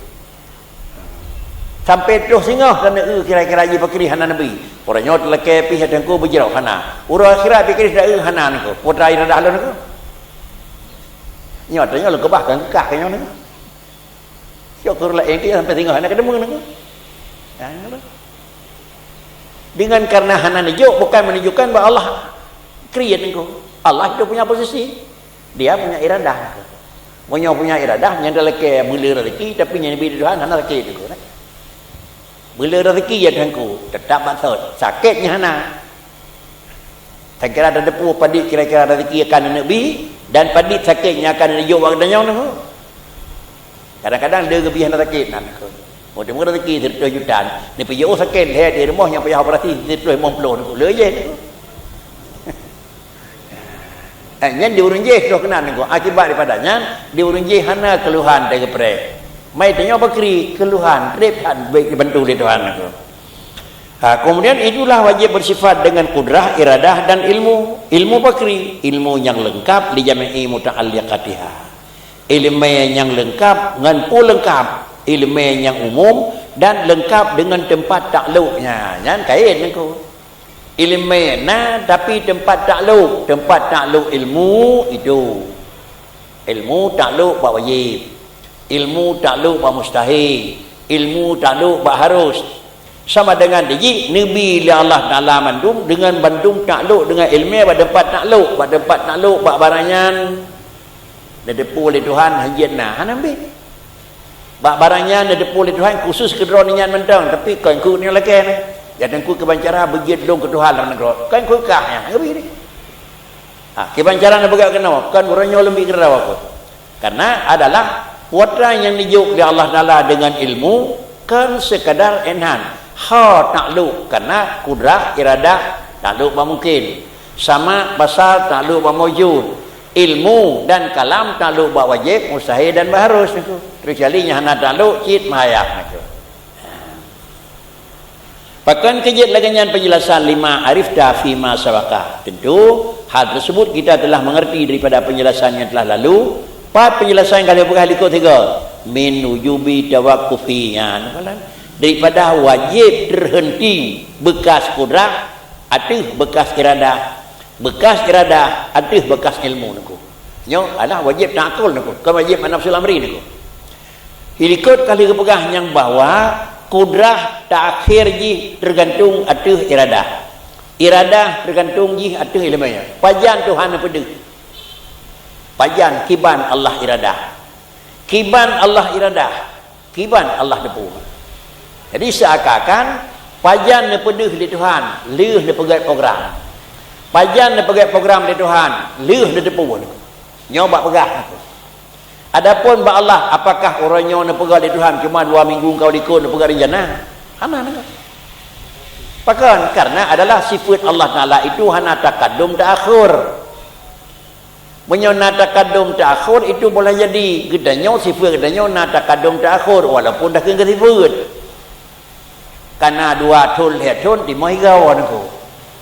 Sampai terus singgah kerana kira-kira je fikir hana nabi. Orang nyot lekai pihak dengku berjerau hana. Urang akhirat fikir dah hana nangko. Putra iradah lalu nangko. Nyatanya lu kebahkan kekah kayaknya ni. Syukur lah yang dia sampai tinggal anak ketemu ni. Dengan karena hana nijuk bukan menunjukkan bahawa Allah create ni. Allah itu punya posisi. Dia punya iradah. Punya iradah yang dah leke mula rezeki tapi yang lebih Tuhan hana rezeki itu. Mula rezeki ya Tuhanku tetap maksud sakitnya hana. Saya kira ada depu padik kira-kira rezeki akan Nabi dan padik sakitnya akan dijuk waktunya ni. Kadang-kadang dia lebih hendak sakit nak. Mula-mula rezeki 100 juta. Ni pergi sakit dia di rumah yang payah operasi 150 tu. Le je. Yang diurung je tu kena ni. Akibat daripadanya diurung je hana keluhan dari prek. Mai tanya bakri keluhan, repan baik dibantu oleh Tuhan aku. Kemudian itulah wajib bersifat dengan kudrah, iradah dan ilmu. Ilmu bakri, ilmu yang lengkap li jami'i muta'alliqatiha. Ilmu yang lengkap dengan lengkap, ilmu yang umum dan lengkap dengan tempat takluknya. Jangan kait aku. Ilmu na tapi tempat takluk ilmu itu. Ilmu takluk bab wajib. Ilmu takluk bab mustahil. Ilmu takluk bab harus. Sama dengan diji Nabi Allah Taala mandum dengan bandung takluk dengan ilmu pada tempat takluk bak barangan dedepu oleh Tuhan hajatna han ambil bak barangan dedepu oleh Tuhan khusus kedro nian mentang tapi kan ku ni lagi ni jadi ku kebancara begit dong ke Tuhan dalam negara kan ku kahnya ngabi ni kebancara nak begat kenapa kan orangnya lebih kerau aku karena adalah putra yang dijuk oleh Allah Taala dengan ilmu kan sekadar enhan takluk karena kudrah iradah takluk mungkin sama basar takluk mawjud ilmu dan kalam takluk wajib mustahil dan harus itu kecuali hana takluk cit mayak itu. Bahkan kejadian lagian penjelasan 5 arifta fi ma sabaqah. Tentu hal tersebut kita telah mengerti daripada penjelasan yang telah lalu. 4 penjelasan yang kali berkali ikut 3 min wujubi tawaqqufiyan daripada wajib terhenti bekas kudrah atau bekas iradah atau bekas ilmu niku nyo adalah wajib ta'qul niku kan wajib nafsul amri niku ikut kali kepegah yang bahwa kudrah takhir ji tergantung atau iradah tergantung ji atau ilmunya pajan Tuhan apa dia pajan kiban Allah iradah kiban Allah depu. Jadi seakan-akan pajan ni pedih di Tuhan, leuh ni pegat program. Pajan ni pegat program di Tuhan, leuh ni depu ni. Nyoba pegah. Adapun ba Allah, apakah orangnya ni pegat di Tuhan cuma 2 minggu kau dikon ni pegat di jannah? Hana ni. Pakan karena adalah sifat Allah Taala itu hana taqaddum ta'khur. Menyona taqaddum ta'khur itu boleh jadi gedanya sifat gedanya na taqaddum ta'khur walaupun dah kena sifat. Karena 2 tul hetun di mohigawan ko.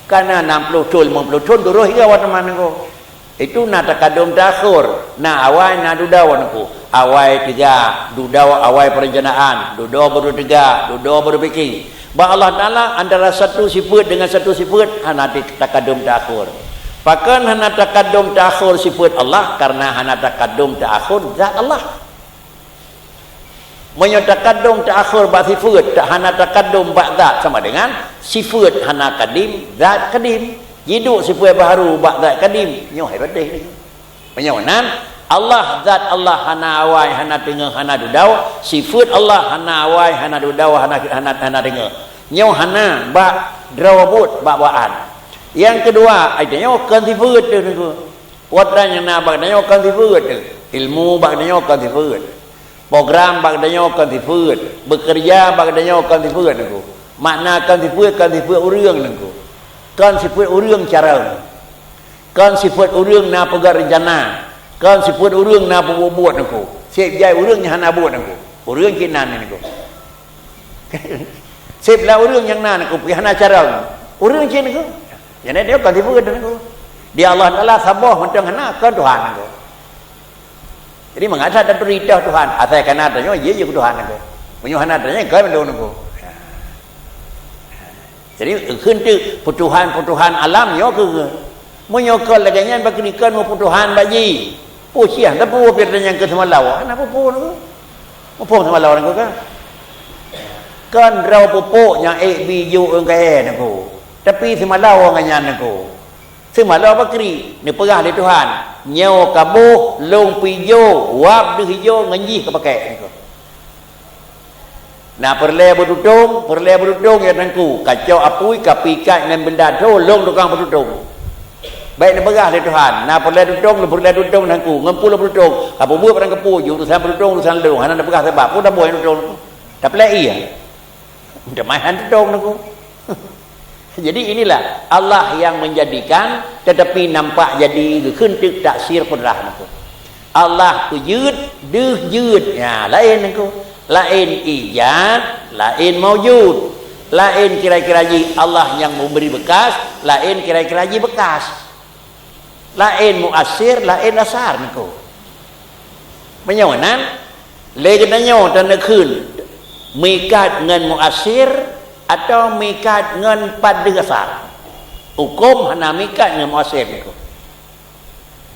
Karena 60 tul 50 tul duruh higawan teman ko. Itu na takadum takhur, na awai na dudawan ko. Awai 3, dudaw awai perencanaan, dudaw baru 3, dudaw baru fikir. Ba Allah Taala antara satu sifat dengan satu sifat hana takadum takhur. Bahkan hana takadum takhur sifat Allah karena hana takadum takhur zat Allah. Menyatakan ta'akhir ba'd sifat hana taqaddum ba'd zat sama dengan sifat hana qadim zat qadim hidup sifat baru ba'd zat qadim nyoh hebat deh ni penyawanan Allah zat Allah hana awai hana dengar hana dudau, sifat Allah hana awai hana dudau hana dengar. Nyau hana ba drawabut ba baan. Yang kedua adanya kan sifat tu. Wadran yang na bak danyo kan sifat tu. Ilmu bak danyo kan sifat. Program bak danyo kan sifat. Bekerja bak danyo kan sifat tu. Makna kan sifat urang tu. Kan sifat urang cara. Kan sifat urang na pegar rencana. Kan sifat urang na buat aku. Sip jai urang yang hana buat aku. Urang kinan ni aku. Sip lah urang yang nan aku pi hana cara. Urang cin aku. Jadi dia kan sifat aku. Dia Allah Taala sabah macam hana kan Tuhan aku. Jadi mengata dan berita Tuhan. Asal kan adanya ye je Tuhan aku. Menyo hana adanya kan mendon aku. Jadi kentu putuhan alam yo ke. Menyo kan laganya bakrikan putuhan baji. Siang tapi wapir yang ke semalau. Ana popo tu. Popo semalau aku kan. Kan rau popo yang biju engkai aku. Tapi semalau nganyan aku. Semalau bakri ni perah di Tuhan. Nyau kabuh long pijo wap de hijau nganji ke pakai aku. Nah perle berudung ya nangku. Kacau apui kapikat dengan benda tu long tukang berudung. Baik ni berah di Tuhan. Nah perle dudung nangku. Ngempul berudung. Apa buat orang kepu urusan berudung urusan long. Hana berah sebab pun dah buat dudung. Tak pelai iya. Dah main dudung nangku. Jadi inilah Allah yang menjadikan tetapi nampak jadi kentik taksir pedrah nangku. Allah tu yud ya lain nangku. Lain ijad, lain maujud. Lain kira-kira Allah yang memberi bekas, lain kira-kira bekas. Lain muasir, lain asar niko. Menyawanan, legenanya tanda kun, mikat ngan muasir atau mikat ngan pada asar. Hukum hana mikat ngan muasir niko.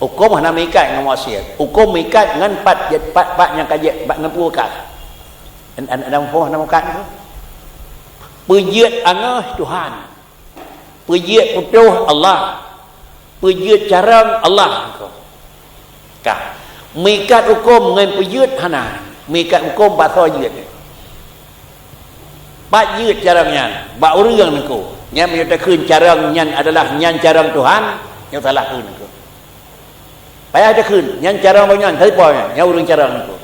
Hukum hana mikat ngan muasir. Hukum mikat ngan pat yang kajet, pat ngan pukat. Ada apa nama kat niko? Pujiat angah Tuhan. Pujiat putuh Allah. Pujiat carang Allah engkau. Kah. Mikat hukum dengan pujiat hana. Mikat hukum bahasa jiat. Pak jiat carangnya. Bak urang engkau. Yang menyatakan carang nyan adalah nyan carang Tuhan. Yang salah kun engkau. Payah ada kun. Nyan carang banyak. Tapi apa yang urang carang engkau.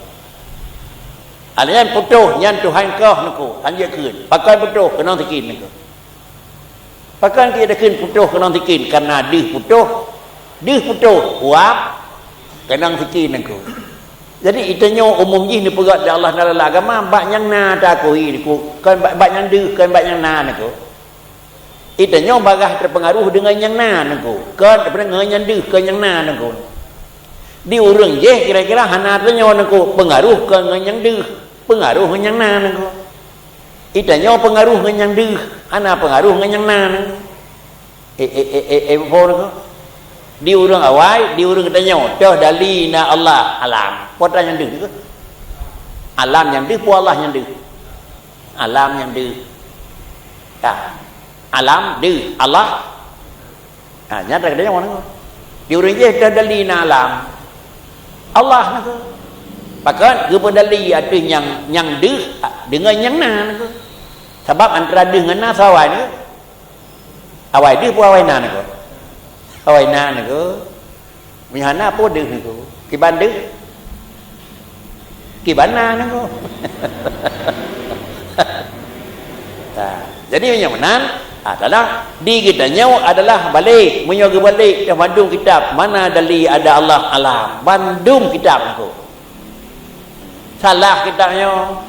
Alanya putuh nyan Tuhan kau engkau. Hanya kun. Pakai putuh kena tikin engkau. Pakan kita kin putuh kenang tikin karena dih putuh wap kenang tikin aku. Jadi itanya umum ji ni pegat di Allah dalam agama bak yang na ta ko hiku kan bak yang dih kan bak yang na aku. Itanya bagah terpengaruh dengan yang na aku. Kan dengan yang dih kan yang na aku. Di urang je kira-kira hana tanya aku pengaruh kan dengan yang dih, pengaruh dengan yang na aku. Itanya pengaruh dengan yang dih, ana pengaruh dengan yang nan. Por di urang awai, di urang katanya, dah dalina Allah alam. Pota yang dih ke? Alam yang dih, Allah yang dih. Alam yang dih. Ya. Alam dih, Allah. Nah, nyata katanya mana? Di urang je dah dalina alam. Allah nak. Bahkan kepadali ada yang dih dengan yang nan. Sebab antara dih dengan na sawai ni. Awai dih pun awai na ni ko. Awai na ni ko. Mihana pun dih ni ko. Kiban dih. Kiban na ni ko. Jadi yang menan adalah di kita nyawa adalah balik. Menyoga balik ke bandung kitab. Mana dali ada Allah alam. Bandung kitab ni ko. Salah kitabnya.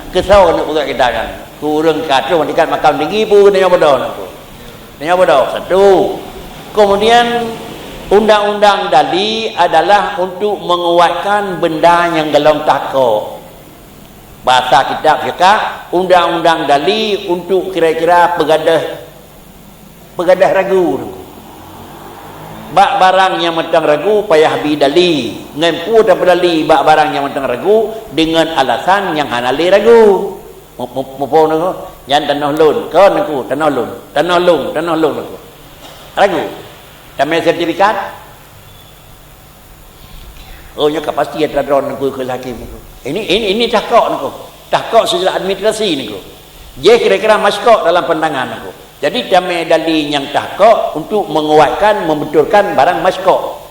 Kesau nak buat kita kan. Kurang kata mendikat makam tinggi pun dia bodoh aku. Dia bodoh. Satu. Kemudian undang-undang Dali adalah untuk menguatkan benda yang gelong takut. Bahasa kitab fiqh, undang-undang Dali untuk kira-kira pegadah ragu. Bak barang yang mentang ragu payah bi Dali. Ngempu tak berdali bak barang yang mentang ragu dengan alasan yang hanali ragu. Mupon aku, yang tanah lun, kan aku tanah lun aku. Ragu. Tamai sertifikat. Oh nya kapasti ada drone ku ke laki ku. Ini tahqiq niku. Tahqiq secara administrasi niku. Dia kira-kira masuk dalam pandangan niku. Jadi damai dalil yang tahqiq untuk menguatkan, membetulkan barang masuk.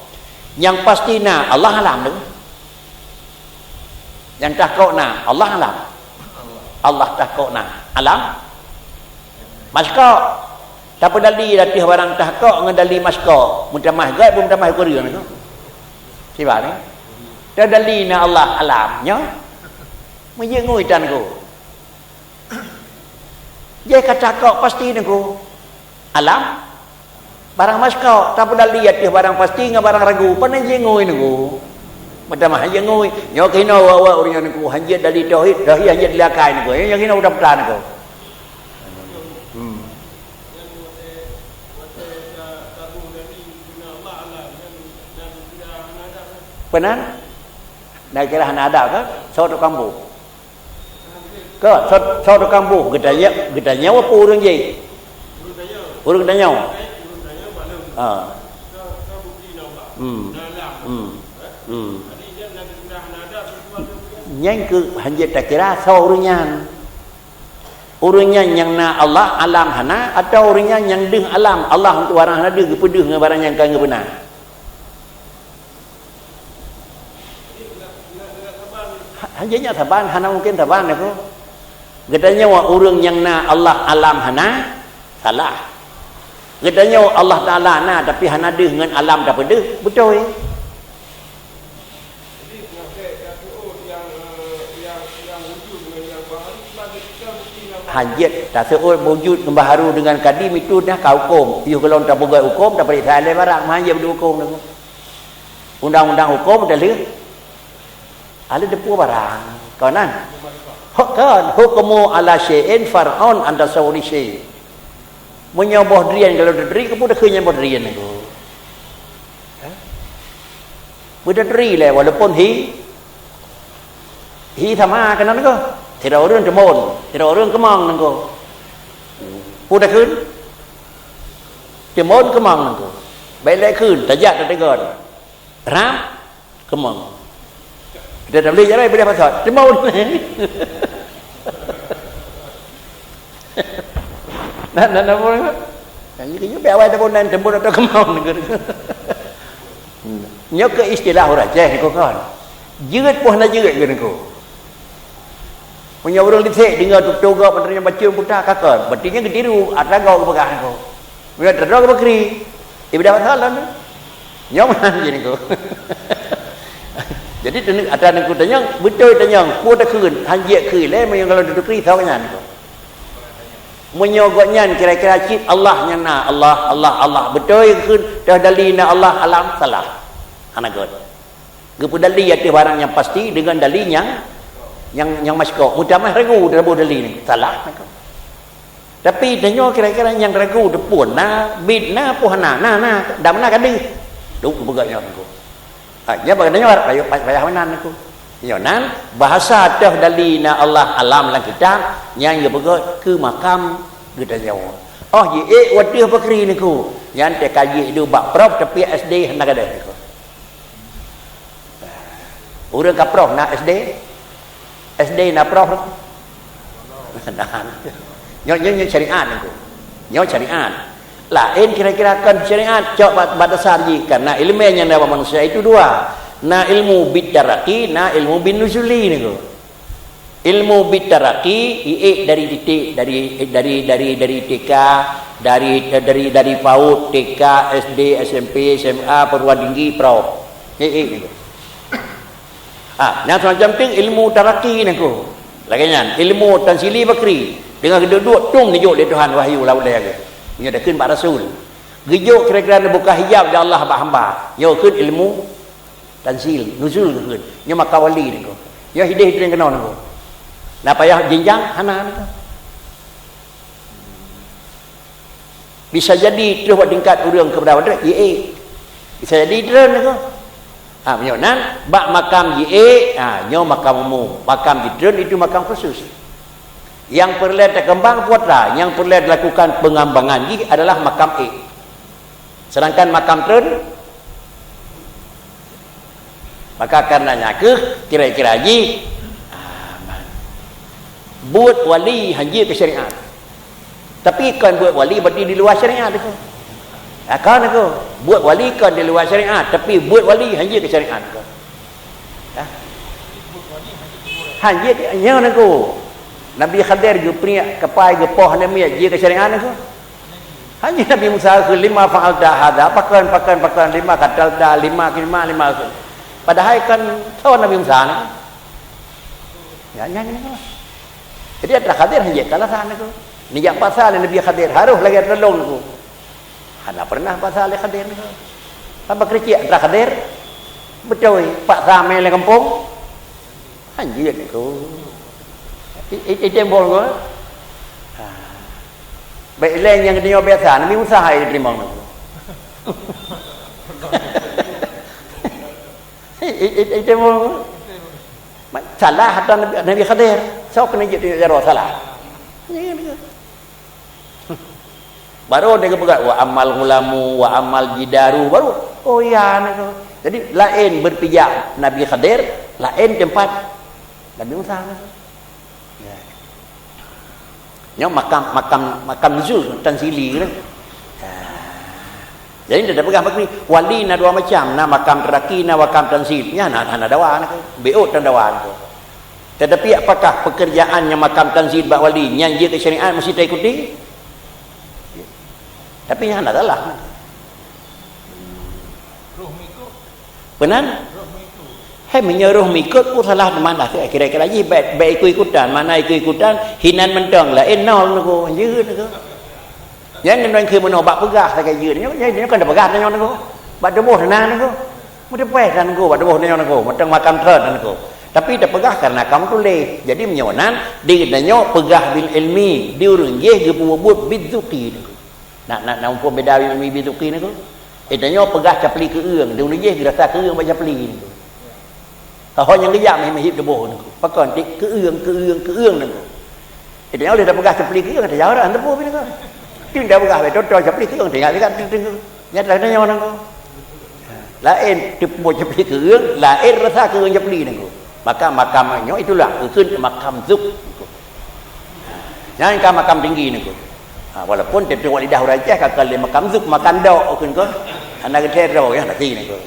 Yang pastinya Allah alam niku. Yang tahqiqna Allah alam. Allah tahqiqna alam. Masuk. Tapi dalil latih barang tahqiq dengan dalil masuk. Mutamah gaib pun mutamah Quran niku. Siapa ni? Dah dalilna Allah alamnya. Menjengui tan ku. Dia kata kau pasti niku. Alam. Barang masuk. Tapi dalil latih barang pasti dengan barang ragu. Pana jengui niku. Mutamah jengui. Nyo kena wa urang niku hanjat dalil tauhid, dah hanjat dilakai niku. Yang kena udah pelan niku. Benar? Nak kira hana ada ke? Saudara kampung. Ke saudara kampung kita nyawa apa urang je? Urang dah nyawa. Yang ke hanya tak kira urangnya yang na Allah alam hana atau urangnya yang deng alam Allah untuk barang hana deng pedeh dengan barang yang kang benar. Hanya taban hana mungkin taban aku. Gedanya wa urang yang na Allah alam hana salah. Gedanya Allah Taala na tapi hana deh dengan alam tak pedeh betul. Hajat tak seul wujud baharu dengan kadim itu dah kau hukum. Piu kalau tak buat hukum tak boleh saleh barang hanya berhukum tu. Undang-undang hukum dah le. Ada depu barang. Kanan. Kan hukumu ala syai'in far'un anda sawri syai'. Menyoboh dirian kalau deri ke pun dah kenyoboh dirian tu. Budak deri lah walaupun hi sama kanan tu. Tidak orang temon, tidak orang kemang nengko. Pudah kun, temon kemang nengko. Baik kun, tajak tak tegon. Ram, kemang. Kita dah beli jalan boleh pasal. Temon. Nak boleh. Yang ini biar awak temon atau kemang nengko. Nyok ke istilah orang je nengko kan. Jerit pun nak jerit ke nengko. Punya orang licik dengar tuga penternya baca putar kakak. Berarti ketiru ada gau ke pegang aku. Bila terus ke bakri. Ibu dah salah ni. Nyaman je ni ko. Jadi ada nak tanya betul tanya ku dah keun hanjek keun le men kalau duduk kri tahu kan ko. Menyogoknya kira-kira cip Allah nya na Allah betul keun dah dalilna Allah alam salah. Anak god. Gepu dalil ada barang yang pasti dengan dalilnya yang masuk mutamah ragu dalam dalil ni salah tapi tanya kira-kira yang ragu depun na bid na puhana na dah mana kadi duk begaknya aku ya bagainya ayo payah menan aku yo nan bahasa dah dalilna Allah alam dalam kitab yang dia begat ke makam kita nyawa oh ye wadih bakri niku yang te kaji itu bak prof tapi SD hendak ada niku urang ka prof na SD na prof nyo syariat niku nyo syariat lain kira-kira kan syariat cok batasan ji karena ilmu yang dalam manusia itu dua na ilmu bidaraki na ilmu binuzuli niku ilmu bidaraki dari titik dari TK dari PAUD TK SD SMP SMA perguruan tinggi prof niku nah semacam tu ilmu taraki niku. Lagian ilmu tansili bakri dengan kedua tung gejuk di Tuhan wahyu laulai ke. Nya dah keun pak rasul. Gejuk kira-kira buka hijab dari Allah ba hamba. Yo keun ilmu tansil nuzul keun. Nya maka wali niku. Yo hidih itu yang kena niku. Nah payah jenjang hana niku. Bisa jadi terus buat tingkat urang kepada wadra ye. Bisa jadi terus niku. Menyonan bak makam ye nyo makam umum makam jidron itu makam khusus yang perlu terkembang putra yang perlu dilakukan pengembangan ini adalah makam sedangkan makam tren Maka karenanya kira-kira haji buat wali haji ke syariat. Tapi kan buat wali berarti di luar syariat itu. Kan aku buat wali kan di luar syariat, tapi buat wali haji ke syariat. Haji nya aku. Nabi Khadir ge pria kepai ge poh Nabi haji ke syariat aku. Haji Nabi Musa ke 5 fa'al hada pakan 5 katal dah 5 padahal kan tahu Nabi Musa ni. Ya ni kan. Jadi ada Khadir haji kalah sana aku. Ni yang pasal Nabi Khadir harus lagi tolong aku. Hana pernah pasal Khadir ni. Apa kerja ada Khadir? Betul Pak Samai le kampung. Haji ni aku. Itu boleh. Baik lain yang dia biasa Nabi Musa hai terima tu. Itu boleh. Salah atau Nabi Khadir. So kena jadi jaro salah. Baru dia berkata wa amal hulamu wa amal jidaru baru. Oh ya nak. Jadi lain berpijak Nabi Khadir, lain tempat Nabi Musa. Ya. Yang makam nuzul tansili kan. Jadi dia pegang begini, wali na dua macam, na makam teraki, na makam tansil. Ya na dawan ke, beut dan dawan ke. Tetapi apakah pekerjaannya makam tanzil bak wali nyanyi ke syariat mesti tak ikuti? Tapi yang ada lah. Benar? Hai menyeruh mikut pun salah di mana? Kira-kira je baik ikut-ikutan, mana ikut-ikutan hinan mentang lah nol nak ko, je nak ko. Yang nên khi mình bạc pegah tak kaya je, ni kan dah pegah nak ko. Bak deboh tenang nak ko. Mudah peh kan ko, bak deboh nak ko, macam makam third nak ko. Tapi dah pegah karena kamu tulis. Jadi menyonan di danyo pegah bil ilmi, di urang ye ge buat bizuki. Nak umpam beda ilmi bizuki ni tu. Danyo pegah capli ke eung, di urang ye ge rasa ke eung ba capli ni. Kalau yang gejam ni hip deboh ni. Pakon tik ke eung ni. Danyo dah pegah capli ke eung, dah jauh dah antepu ni ko. Ting dah pegah betul capli ke eung, tinggal dekat ting. Nyat danyo nang ko. Lain tipu capli ke eung, lain rasa ke eung capli ni ko. Maka makamnya itulahขึ้น makam zuk. Jangan kan makam tinggi ni ko. Walaupun dia wali dah rajah kakal dia makam zuk makan dok kun ko. Anak terro yang lagi ni ko.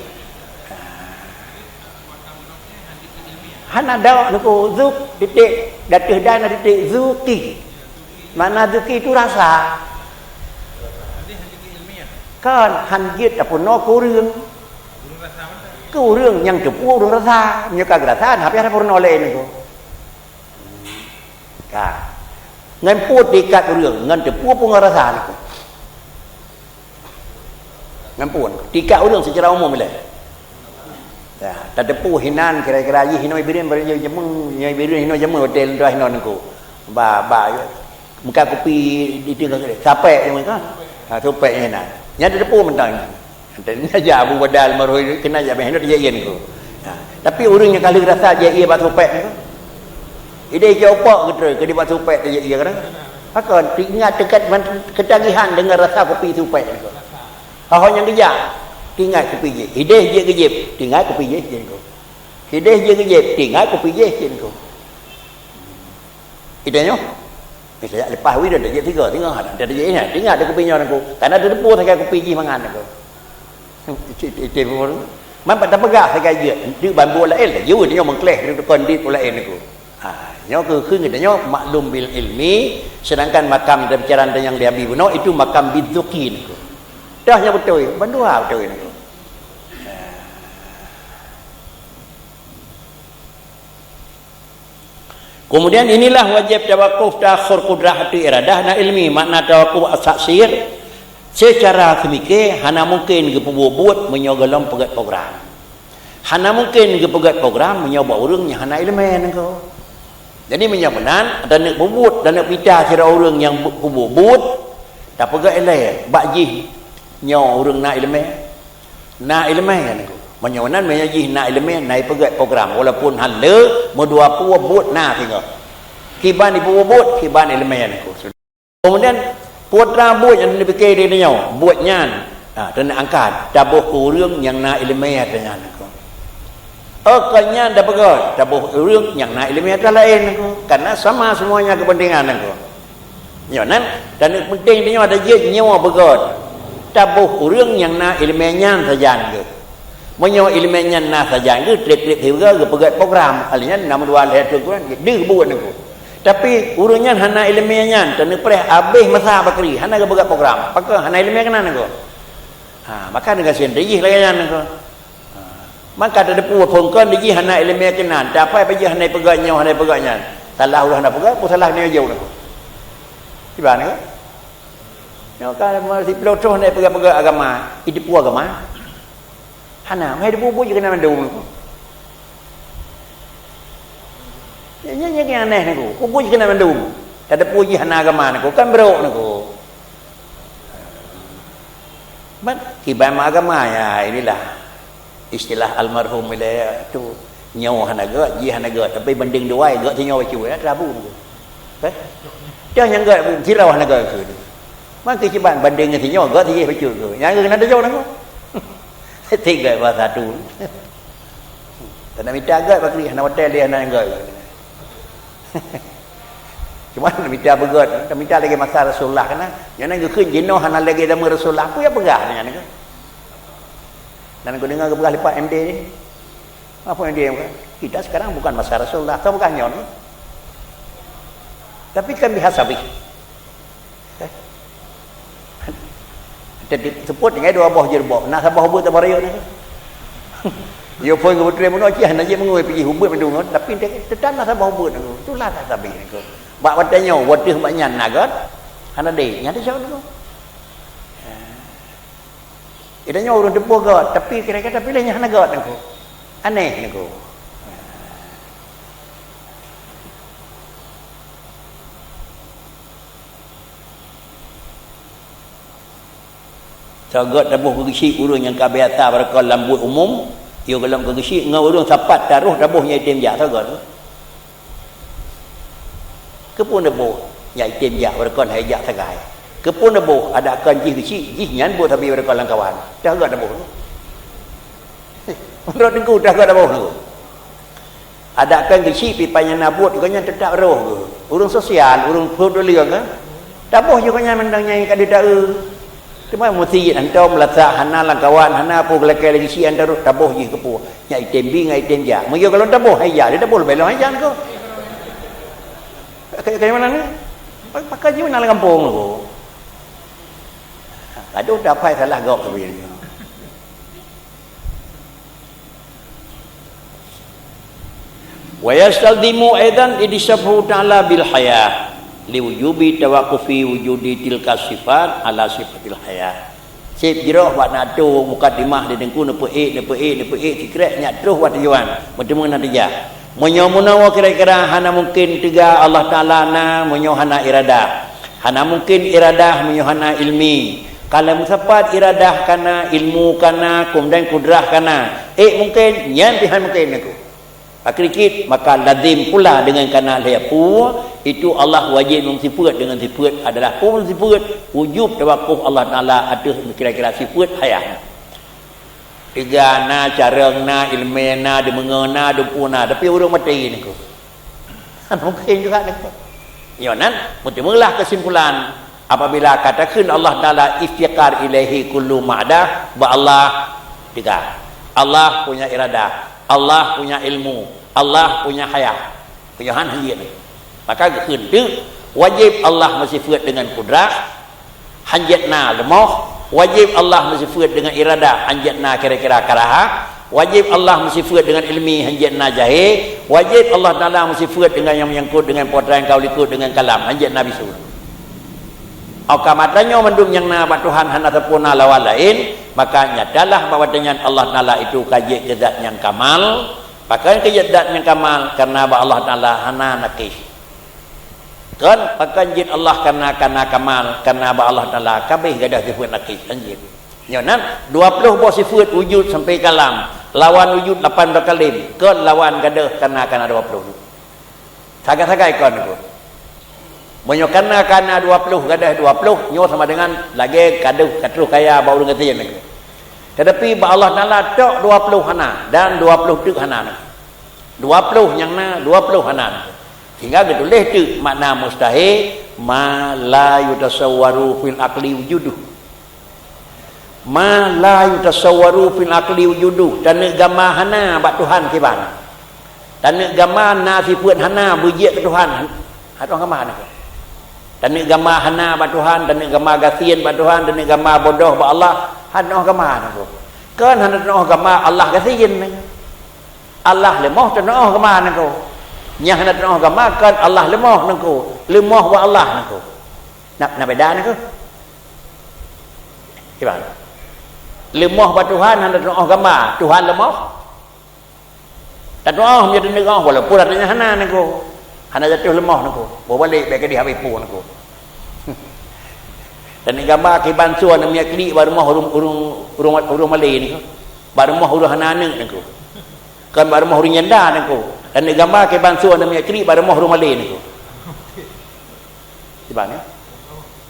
Hana dok ni ko zuk titik datih dan titik zuki. Mana zuki itu rasa. Kan hanjit apun no ko reung. Ku reung yang tepu urang rasa, nya kagratan hape ada purna lain tu. Ka. Ngan put dikat reung, ngan tepu pun rasa tu. Ngan pun dikat reung secara umum le. Ya, tak tepu hinan kira-kira ye hinoi birin bari jemeng, nyai birin hinoi jemeng hotel dah hinon ku. Ba muka kopi di tinggal sampai yang kan. Ha sampai hinan. Nya tepu mentang. Dan aja Abu Badal maroi kena aja behno dia yen ko. Tapi urangnya kali rasa dia ia batu pek ko. Ide je opak ke di batu pek dia ia kan. Pakon ingat dekat ketagihan dengan rasa kopi tu pek ko. Hao yang kejap ingat kopi je. Ide je kejap ingat kopi je yen ko. Ide je kejap ingat kopi je yen ko. Idenya misalnya lepas wi dah je tiga ada je ni ingat ada kopi nya ko. Karena ada depu tak kopi je mangan ko. Itu man pada pegah saya dia di bambu lain lah you dia mengkleh di kondit lain itu nyo ke nyo maklum bil ilmi sedangkan makam dan bicara yang dia ambil no itu makam bizuki itu dah nya betul bandua betul itu kemudian inilah wajib tawakuf ta'khur qudrah hati iradah na ilmi makna tawakuf as-saksir secara semike hana mungkin ke buat menyogalom pegat program. Hana mungkin ke pegat program menyoba urangnya hana elemen ko. Jadi menyabenan dan nak buat dan nak pita cara urang yang buat tak pegat ele bakji nyo urang na elemen. Na elemen ko. Menyabenan menyaji na elemen naik pegat program walaupun hala modua pu buat na tengok. Kiban ibu buat kiban elemen ko. Kemudian putra buat yang dipikir dia buatnya dan angkat tabuh kurang yang na ilmiah dengan aku Okanya dah begot, tabuh urang yang nak ilmiah dah lain aku. Karena sama semuanya kepentingan aku. Nyonan dan penting dia ada je nyawa begot. Tabuh urang yang nak ilmiahnya saja ke. Menyo ilmiahnya nak saja ke trip-trip juga ke pegat program. Alinya nama dua leher tu kan dia buat aku. Tapi urangnya hana ilmiahnya dan pereh habis masa bakri hana ke pegat program. Pakah hana ilmiah kenan aku. Maka dengan sendiri lah kan aku. Maka ada puas pungkan di hana ilmiah kenan. Dapat apa je hana pegaknya. Salah ulah hana pegat, pun salah ni jauh nak. Di mana? Nak kalau masih pelotoh hana pegat agama, itu puas agama. Hana, mai debu je kena mandum aku. Nya yang aneh aku. Ku je kena mandum. Tak ada puji hana agama aku, kan berok aku. Kibam agama ya inilah. Istilah almarhum bila tu nyawa hanaga ji hanaga tapi banding dua gak tu nyawa cuy rabu tu dah yang gak jirau hanaga tu maka ciban banding dengan nyawa gak tu je cuy tu yang kena ada jauh nak tiga bahasa tu tak minta gak bakri hana hotel dia hana gak cuma minta begot minta lagi masa Rasulullah kana yang nak keun jenuh hana lagi nama Rasulullah aku ya pegah dengan ni. Dan aku dengar kebelah lipat MD ni. Apa yang dia bukan? Kita sekarang bukan masa Rasulullah. Atau bukan nyon. Tapi kan bihasabi. Jadi sebut dengan dua buah jerbok. Nak sabah hubut tak barayuk ni. Dia pun kebetulan mana cih nak je mengoi pergi hubut mendung tapi dia tetap nak sabah hubut aku. Itulah tak sabi aku. Bak watanya wadih banyak nagat. Hana dei nyata jauh tu. Idanya orang debuh got, tapi kira-kira pilihnya hana got aku. Aneh aku. Sagat debuh gegesi urang yang kabiata barakal lambut umum, yo dalam gegesi ngau urang sapat taruh debuhnya item jak sagat. Kepun debuh nya item jak barakal hajak sagai. Kepun debuh ada akan jih kecil jih nyan buat tapi mereka kawan dah agak debuh menurut aku dah agak debuh tu ada akan kecil pipanya nabut juga tetap roh urung sosial urung peduli kan debuh juga nyan mendangnya kat dia cuma mesti antum melasak hana lang kawan hana apa kelakar lagi si anda debuh jih kepu nya item bi ngai item ja mungkin kalau debuh hayya dia debuh lebih long hayya ko kayak mana ni pakai je mana kampung tu. Aduh dapat salah gok begini. Wa yastaldimu aidan idisabhu ta'ala bil haya liwujubi tawaqqufi wujudi tilka sifat ala sifatil haya. Sip jiroh buat nak tu mukadimah di dengku nepe sikret nyak terus buat tujuan bertemu nanti ja. Menyomunawa kira-kira hana mungkin tiga Allah Taala na menyohana iradah. Hana mungkin iradah menyohana ilmi. Kalau musapat iradah kana ilmu kana kemudian kudrah kana mungkin yang Tuhan mungkin aku akhirikit maka lazim pula dengan kana lepu itu Allah wajib mensifat dengan sifat adalah pun sifat wujub tawakkuf Allah Taala atas kira-kira sifat hayah tiga na carangna ilmena demengena dempuna tapi urang mati ni ko mungkin juga ni ko yonan mula kesimpulan apabila katakan Allah Ta'ala iftiqar ilaihi kullu ma'dah ba Allah tiga Allah punya iradah Allah punya ilmu Allah punya hayat punya hanjit maka kehendak wajib Allah bersifat dengan kudrah hanjatna lemah wajib Allah bersifat dengan iradah hanjatna kira-kira karaha wajib Allah bersifat dengan ilmi hanjatna jahil wajib Allah Ta'ala bersifat dengan yang menyangkut dengan potran kaulikut dengan kalam hanjatna bisu matanya mendung yang nak Tuhan hana ataupun lawan lain maka nyatalah bahawa dengan Allah Ta'ala itu kajik zat yang kamal pakai kajik zat yang kamal karena Allah Ta'ala hana nakis kan pakai jid Allah karena kamal karena Allah Ta'ala kabeh gadah sifat nakis anjir nyonan 20 buah sifat wujud sampai kalam lawan wujud 8 berkalim kan lawan gadah karena 20 saga-saga ikon itu menyokana 20 gadah 20 nyo sama dengan lagi kaduh katruh kaya bau dengan tian lagi Tetapi Allah Taala tok 20 hana dan 20 tek hana. 20 yang na 20 hana. Tinggal ditulis tu makna mustahil ma la yutasawwaru fil aqli wujuduh. Ma la yutasawwaru fil aqli wujuduh. Dan gambar hana bak Tuhan kiban. Dan gambar na sifat hana berjek ke Tuhan. Ada gambar nak. Dan gambar hana bak Tuhan, dan gambar gasian bak Tuhan, dan gambar bodoh bak Allah. Ada gambar nak. Kan hana gambar Allah gasian. Allah lemah dan gambar nak. Yang hendak nak agamakan Allah lemah nengko, lemah wa Allah nengko. Nak beda nengko. Gimana? Lemah wa Tuhan hendak nak agama, Tuhan lemah. Dan doa menjadi negah walaupun adanya hana nengko. Hana jatuh lemah nengko. Bawa balik baik dia habis pu nengko. Dan agama kiban suan namanya klik baru mah urung Malay nengko. Baru mah urung hana nengko. Kan baru mah urung nyenda nengko. Dan gambar ke bansuan namanya kiri pada moh rumah lain itu. Di mana?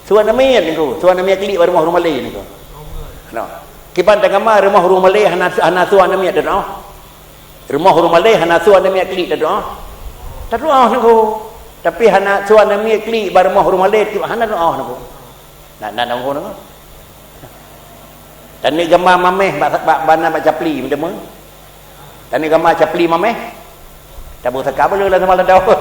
Suan namanya itu, suan namanya kiri pada moh rumah lain itu. No. Kiban gambar rumah rumah lain hana suan namanya dah. Rumah rumah lain hana suan namanya kiri dah. Tak doa niku. Tapi hana suan namanya kiri pada moh rumah lain hana doa niku. Nak ngomong niku. Dan ni gambar mameh bana baca pli macam mana? Dan ni gambar capli mameh. Cabut sekap boleh lah sama daun.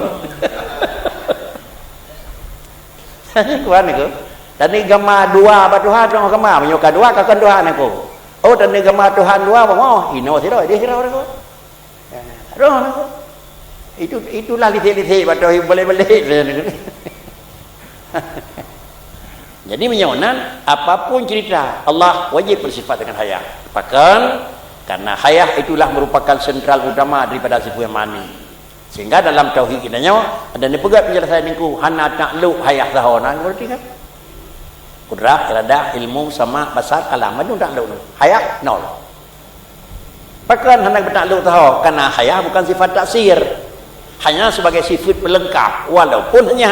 Kuan niku. Dan ni gambar dua ba Tuhan dong gambar menyoka dua kakan Tuhan niku. Oh dan ni gambar Tuhan dua bang ino sira dia sira niku. Aduh niku. Itulah liti-liti ba boleh-boleh. Jadi menyonan apapun cerita Allah wajib bersifat dengan hayah. Bahkan karena hayah itulah merupakan sentral utama daripada sifat mani. Sehingga dalam tauhid kita nyawa ada ni pegat penjelasan niku hana takluk hayah sahona berarti kan kudrah irada ilmu sama basar kalam itu takluk hayah nol. Bahkan hana takluk tahu karena hayah bukan sifat taksir, hanya sebagai sifat pelengkap walaupun hanya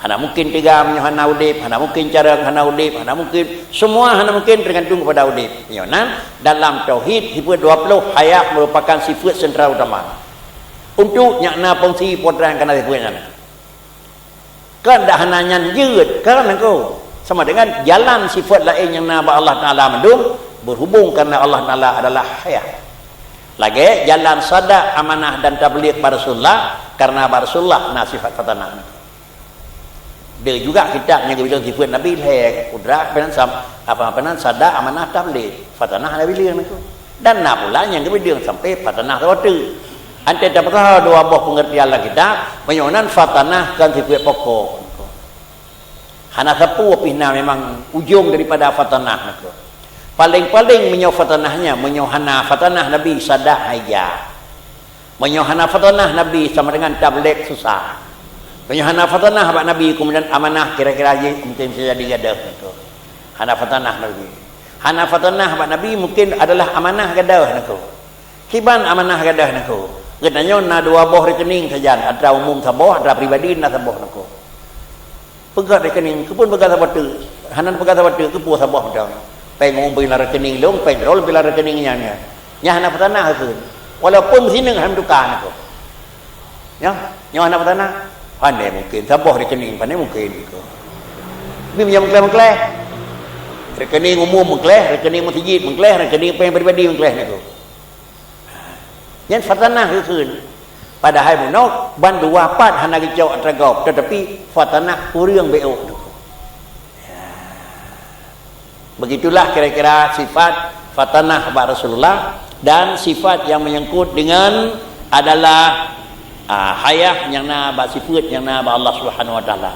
hana mungkin tiga hana udip, hana mungkin cara hana udip, hana mungkin semua hana mungkin tergantung kepada udip. Nyonan dalam tauhid sifat 20 hayah merupakan sifat sentral utama. Untuk nyakna fungsi potran kana sifat kan dah hanyaยืดkan engkau sama dengan jalan sifat lain yang nama Allah Taala mendung berhubung karena Allah Taala adalah hayah. Lagi jalan sada amanah dan tabligh Rasulullah karena Rasulullah na sifat fatanah. Dia juga kita yang bilang sifat Nabi leh kudrat benan apa benan sada amanah tabligh fatanah Nabi bilang itu. Dan nak pula yang bilang sampai fatanah tawatu. Ante dapat dua buah pengertian lah kita menyonan fatanah kan sifat pokok. Hana sapu pina memang ujung daripada fatanah. Paling-paling menyo fatanahnya menyohana fatanah Nabi sadah haya. Menyohana fatanah Nabi sama dengan tabligh susah. Menyohana fatanah abak Nabi kemudian amanah kira-kira mungkin bisa jadi gadah itu. Hana fatanah Nabi. Hana fatanah abak Nabi mungkin adalah amanah gadah itu. Kiban amanah gadah itu. Katanya na dua boh rekening saja, ada umum saboh, ada pribadi na saboh nako. Pegat rekening, kepun pegat saboh tu, hanan pegat saboh tu, kepu saboh macam. Pengum bila rekening long, pengrol bila rekeningnya ni. Nya hanan petanah tu. Walaupun sini hanan tukar nako. Ya, nya hanan petanah, pandai mungkin saboh rekening, pandai mungkin itu. Ni punya mengkleh. Rekening umum mengkleh, rekening masjid mengkleh, rekening peng pribadi mengkleh nako. Yang fatanah keun padahal munok ban dua pat hana gicau atragop tetapi fatanah urang beok. Begitulah kira-kira sifat fatanah ba Rasulullah dan sifat yang menyangkut dengan adalah hayah yang na ba sifat yang na ba Allah Subhanahu wa taala.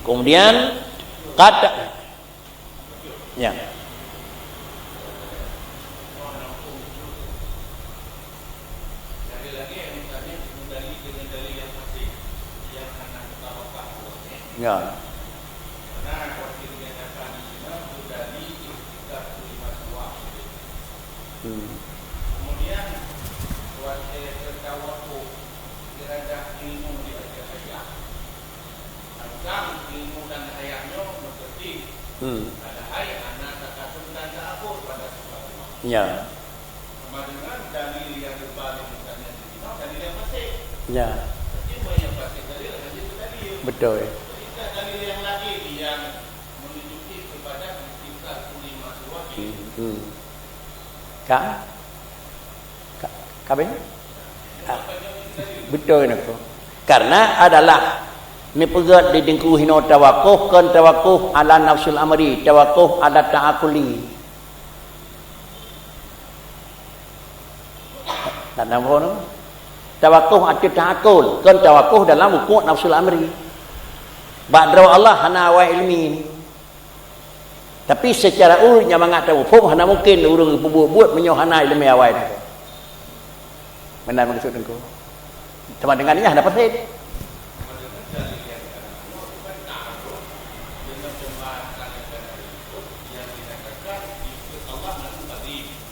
Kemudian kata ya ya. Kemudian buat tertawaku kira-kira ilmu di hayah. Agam ilmu dan hayahnya mengerti. Ada hayah anak takatun dan takut pada sesuatu. Ya. Sama dengan dalil yang berbalik misalnya di sini, dalil yang fasik. Ya. Cuma yang fasik dalil akan jadi dalil. Betul. Tidak dalil yang lain yang menunjuki kepada istiqlal kulima suwaki. Kak? Kabin? Betul nak. Karena adalah ni pegat di dengku hino tawakuf kan tawakuf ala nafsul amri, tawakuf ala ta'akuli. Tak nampak no? Tawakuf arti ta'akul, kan tawakuf dalam hukuk nafsul amri. Ba'dra Allah hana wa ilmi. Tapi secara urutnya mengatakan hukum hana mungkin urang buat menyohana ilmi awal itu. Benar maksud engkau. Sama dengan ini ada persen.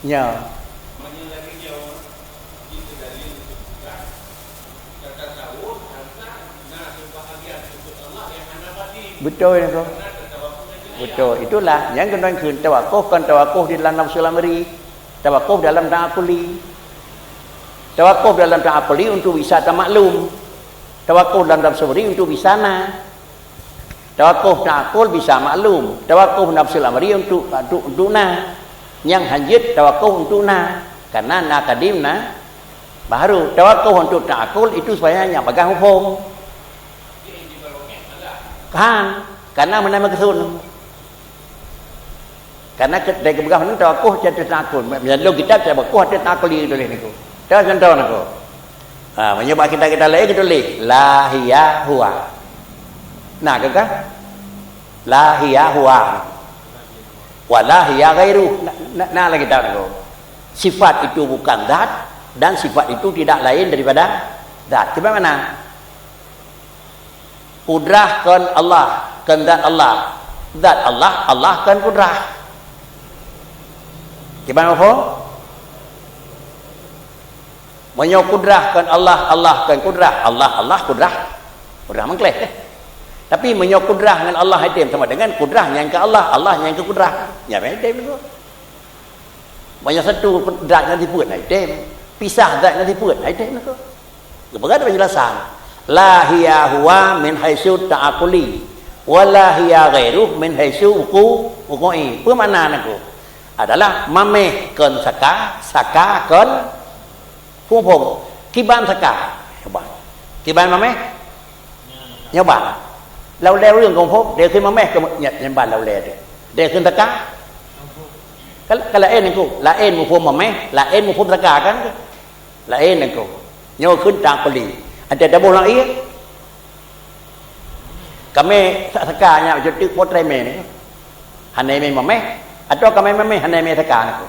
Ya. Betul engkau. Betul. Itulah yang kena kun tawakuf kan tawakuf di dalam nafsul amri, tawakuf dalam ta'akuli. Tawakuf dalam ta'akuli untuk wisata maklum. Tawakuf dalam nafsul amri untuk wisana. Tawakuf ta'akul bisa maklum. Tawakuf nafsul amri untuk na. Yang hanjit tawakuf untuk na. Karena na kadim na baru. Tawakuf untuk ta'akul itu sebenarnya pegang hukum. Kan? Karena menama kesun. Karena dari kebegahan itu tawakuf jadi ta'akul. Lalu kita tawakuf jadi ta'akul itu ni ko. Dah contoh nak. Menyebab kita lain kita tulis la hiya huwa. Nah kakak? La hiya huwa. Wa la hiya ghairu. Nah lagi tahu nak. Sifat itu bukan zat dan sifat itu tidak lain daripada zat. Bagaimana? Kudrah kan Allah, kan zat Allah. Zat Allah, Allah kan kudrah. Gimana ho? Menyo kudrah kan Allah, Allah kan kudrah. Allah kudrah. Kudrah mengkleh. Tapi menyo kudrah dengan Allah itu sama dengan kudrah yang ke Allah, Allah yang ke kudrah. Ya beda begitu. Banyak satu zat yang dibuat itu. Pisah zat yang dibuat itu begitu. Begitu penjelasan. La hiya huwa min haitsu ta'aquli wa la hiya ghairu min haitsu wuqu'i. Apa makna naku? Adalah mameh kan saka kan phùng kiban saka. Kiban mameh nyoba. Lau leo รื่องของพบเดี๋ยวขึ้นมาแม่ก็เนี่ยบ้านเราแลเดี๋ยวขึ้นตะกะก็ละเอ็นกูละเอ็นมุพมมาแม่ละเอ็นมุพมตะกะกันละเอ็นกูโยขึ้นตางปลีada double lagi kami sakanya jadi potret me hanai me mame atau kami mame hanai me sakana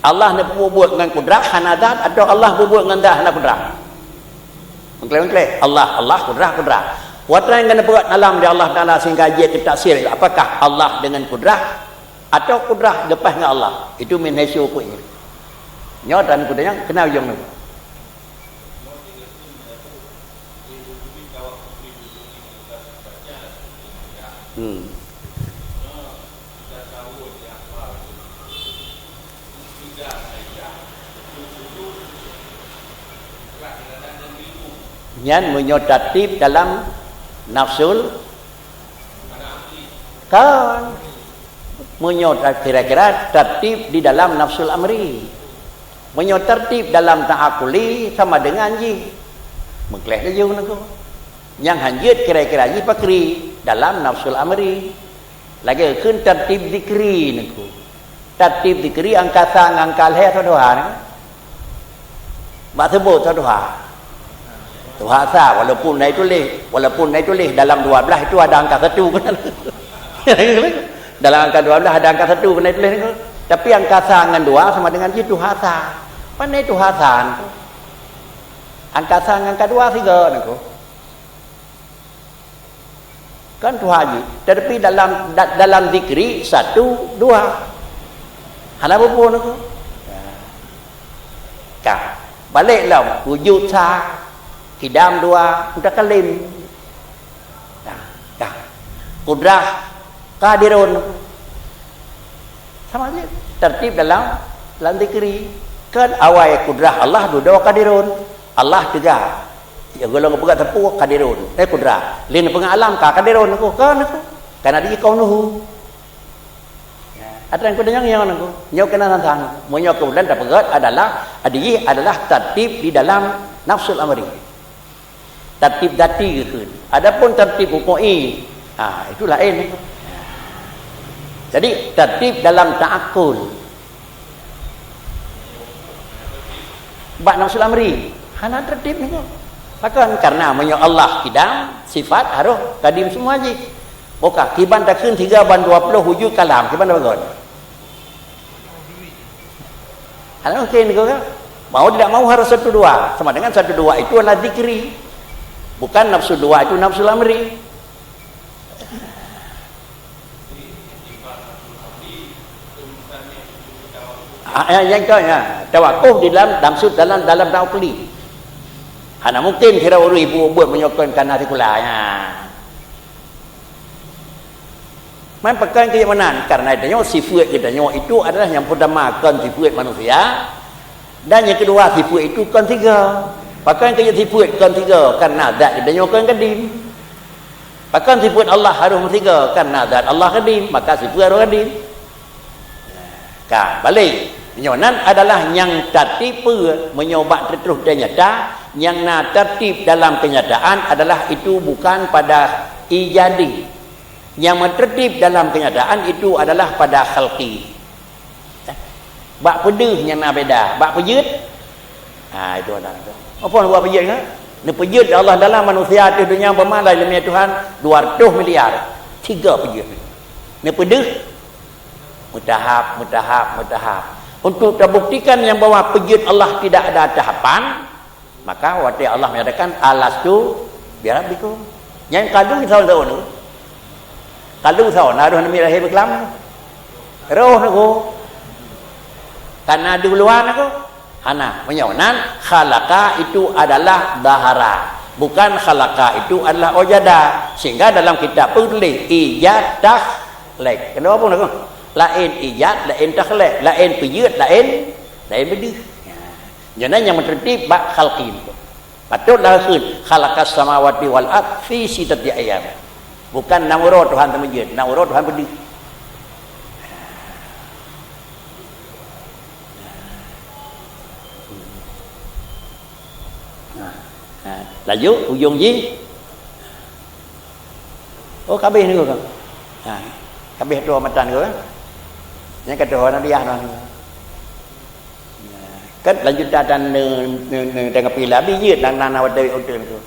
Allah nak buat dengan kudrah hanadat atau Allah buat dengan dah hana kudrah mengklaim Allah kudrah what yang kena buat dalam dia Allah Taala sehingga dia tafsir apakah Allah dengan kudrah atau kudrah lepas dengan Allah itu min haitsu ini nyotan kudanya kenal yang tu. Yang menyotatib dalam nafsul kan menyotat kira-kira tertib di dalam nafsul amri menyotatib dalam ta'akuli sama dengan ji mengkleh dia juga yang hanjit kira-kira ji pakri dalam nafsul amri lagi kun tertib zikri niku tertib zikri angkasa ngangkal he doa ni sebut doa doa sah walaupun naik tulis dalam 12 itu ada angka 1 kan dalam angka 12 ada angka 1 kan naik tulis niku tapi angka sah dengan 2 sama dengan ji doa sah pandai doa sah angka sah angka 2 3 niku kan tu haji tapi dalam zikri 1 2 hana apa nak kah baliklah wujud sa kidam 2 mutakalim kah kudrah qadirun Sama aja. Tertib dalam zikri. Kan awal kudrah Allah dua kadirun. Allah tiga. Ya golong buka tepu kadirun. Kudrah. Lain pengalam ka kadirun aku kan aku. Karena dia kaunuhu. Ada yang kedua yang aku. Nyok kena nantang. Menyok kemudian dapat adalah tertib di dalam nafsul amri. Tertib dati gitu. Adapun tertib ukoi, itu lain. Jadi tertib dalam ta'akul. Bak nafsul amri, hana tertib ni. Bahkan karena menyok Allah kidam, sifat harus kadim semua je. Bukan kiban tak kun 3 ban 20 hujud kalam, kiban apa gon? Hana mungkin kau kan? Mau tidak mau harus 1 2. Sama dengan 1 2 itu adalah zikri. Bukan nafsu 2 itu nafsu amri. Yang kau ya, tawakuf di dalam nafsu dalam taukli. Hana mungkin kira orang ibu buat menyokong karena sekolahnya. Man pekan keimanan karena adanya sifat kitanya itu adalah yang pertama kan sifat manusia dan yang kedua sifat itu kan 3. Bahkan kaya sifat kan 3 karena zat dia kan kadim. Bahkan sifat Allah harus 3 karena zat Allah kadim, maka sifat harus kadim. Kan balik. Nyonan adalah yang tertib menyobat terus dan nyata, yang tertib dalam kenyataan adalah itu bukan pada ijadi. Yang tertib dalam kenyataan itu adalah pada khalqi. Bak pedih yang nak beda, bak pejut. Itu ada. Apa nak buat pejut kan? Ni pejut Allah dalam manusia di dunia bermalai lemnya Tuhan 200 miliar. 3 pejut. Ni pedih mutahap. Untuk terbuktikan yang bahwa pejut Allah tidak ada tahapan, maka waktu Allah menyatakan alastu biarabbikum. Yang kadu tahu tu. Kadu tahu naruh nami lahir berkelam. Roh aku. Karena duluan aku. Hana menyonan khalaqa itu adalah dahara, bukan khalaqa itu adalah ojada. Sehingga dalam kitab tulis ijad takhlek. Kenapa pun aku? Lain ijad, lain takhlek, lain pejut, lain bedih. Jangan yang tertib bak khalqin. Patutlah khud khalaqas samawati wal ard fi sittati ayyam. Bukan namuro Tuhan temujud, namuro Tuhan bedih. Laju ujung ji. Oh kabeh ni kau. Kabeh dua matan kau. Yang kedua Nabi Ahmad. Kan lanjut dan dengan pila biji dan nana wadai utun tu.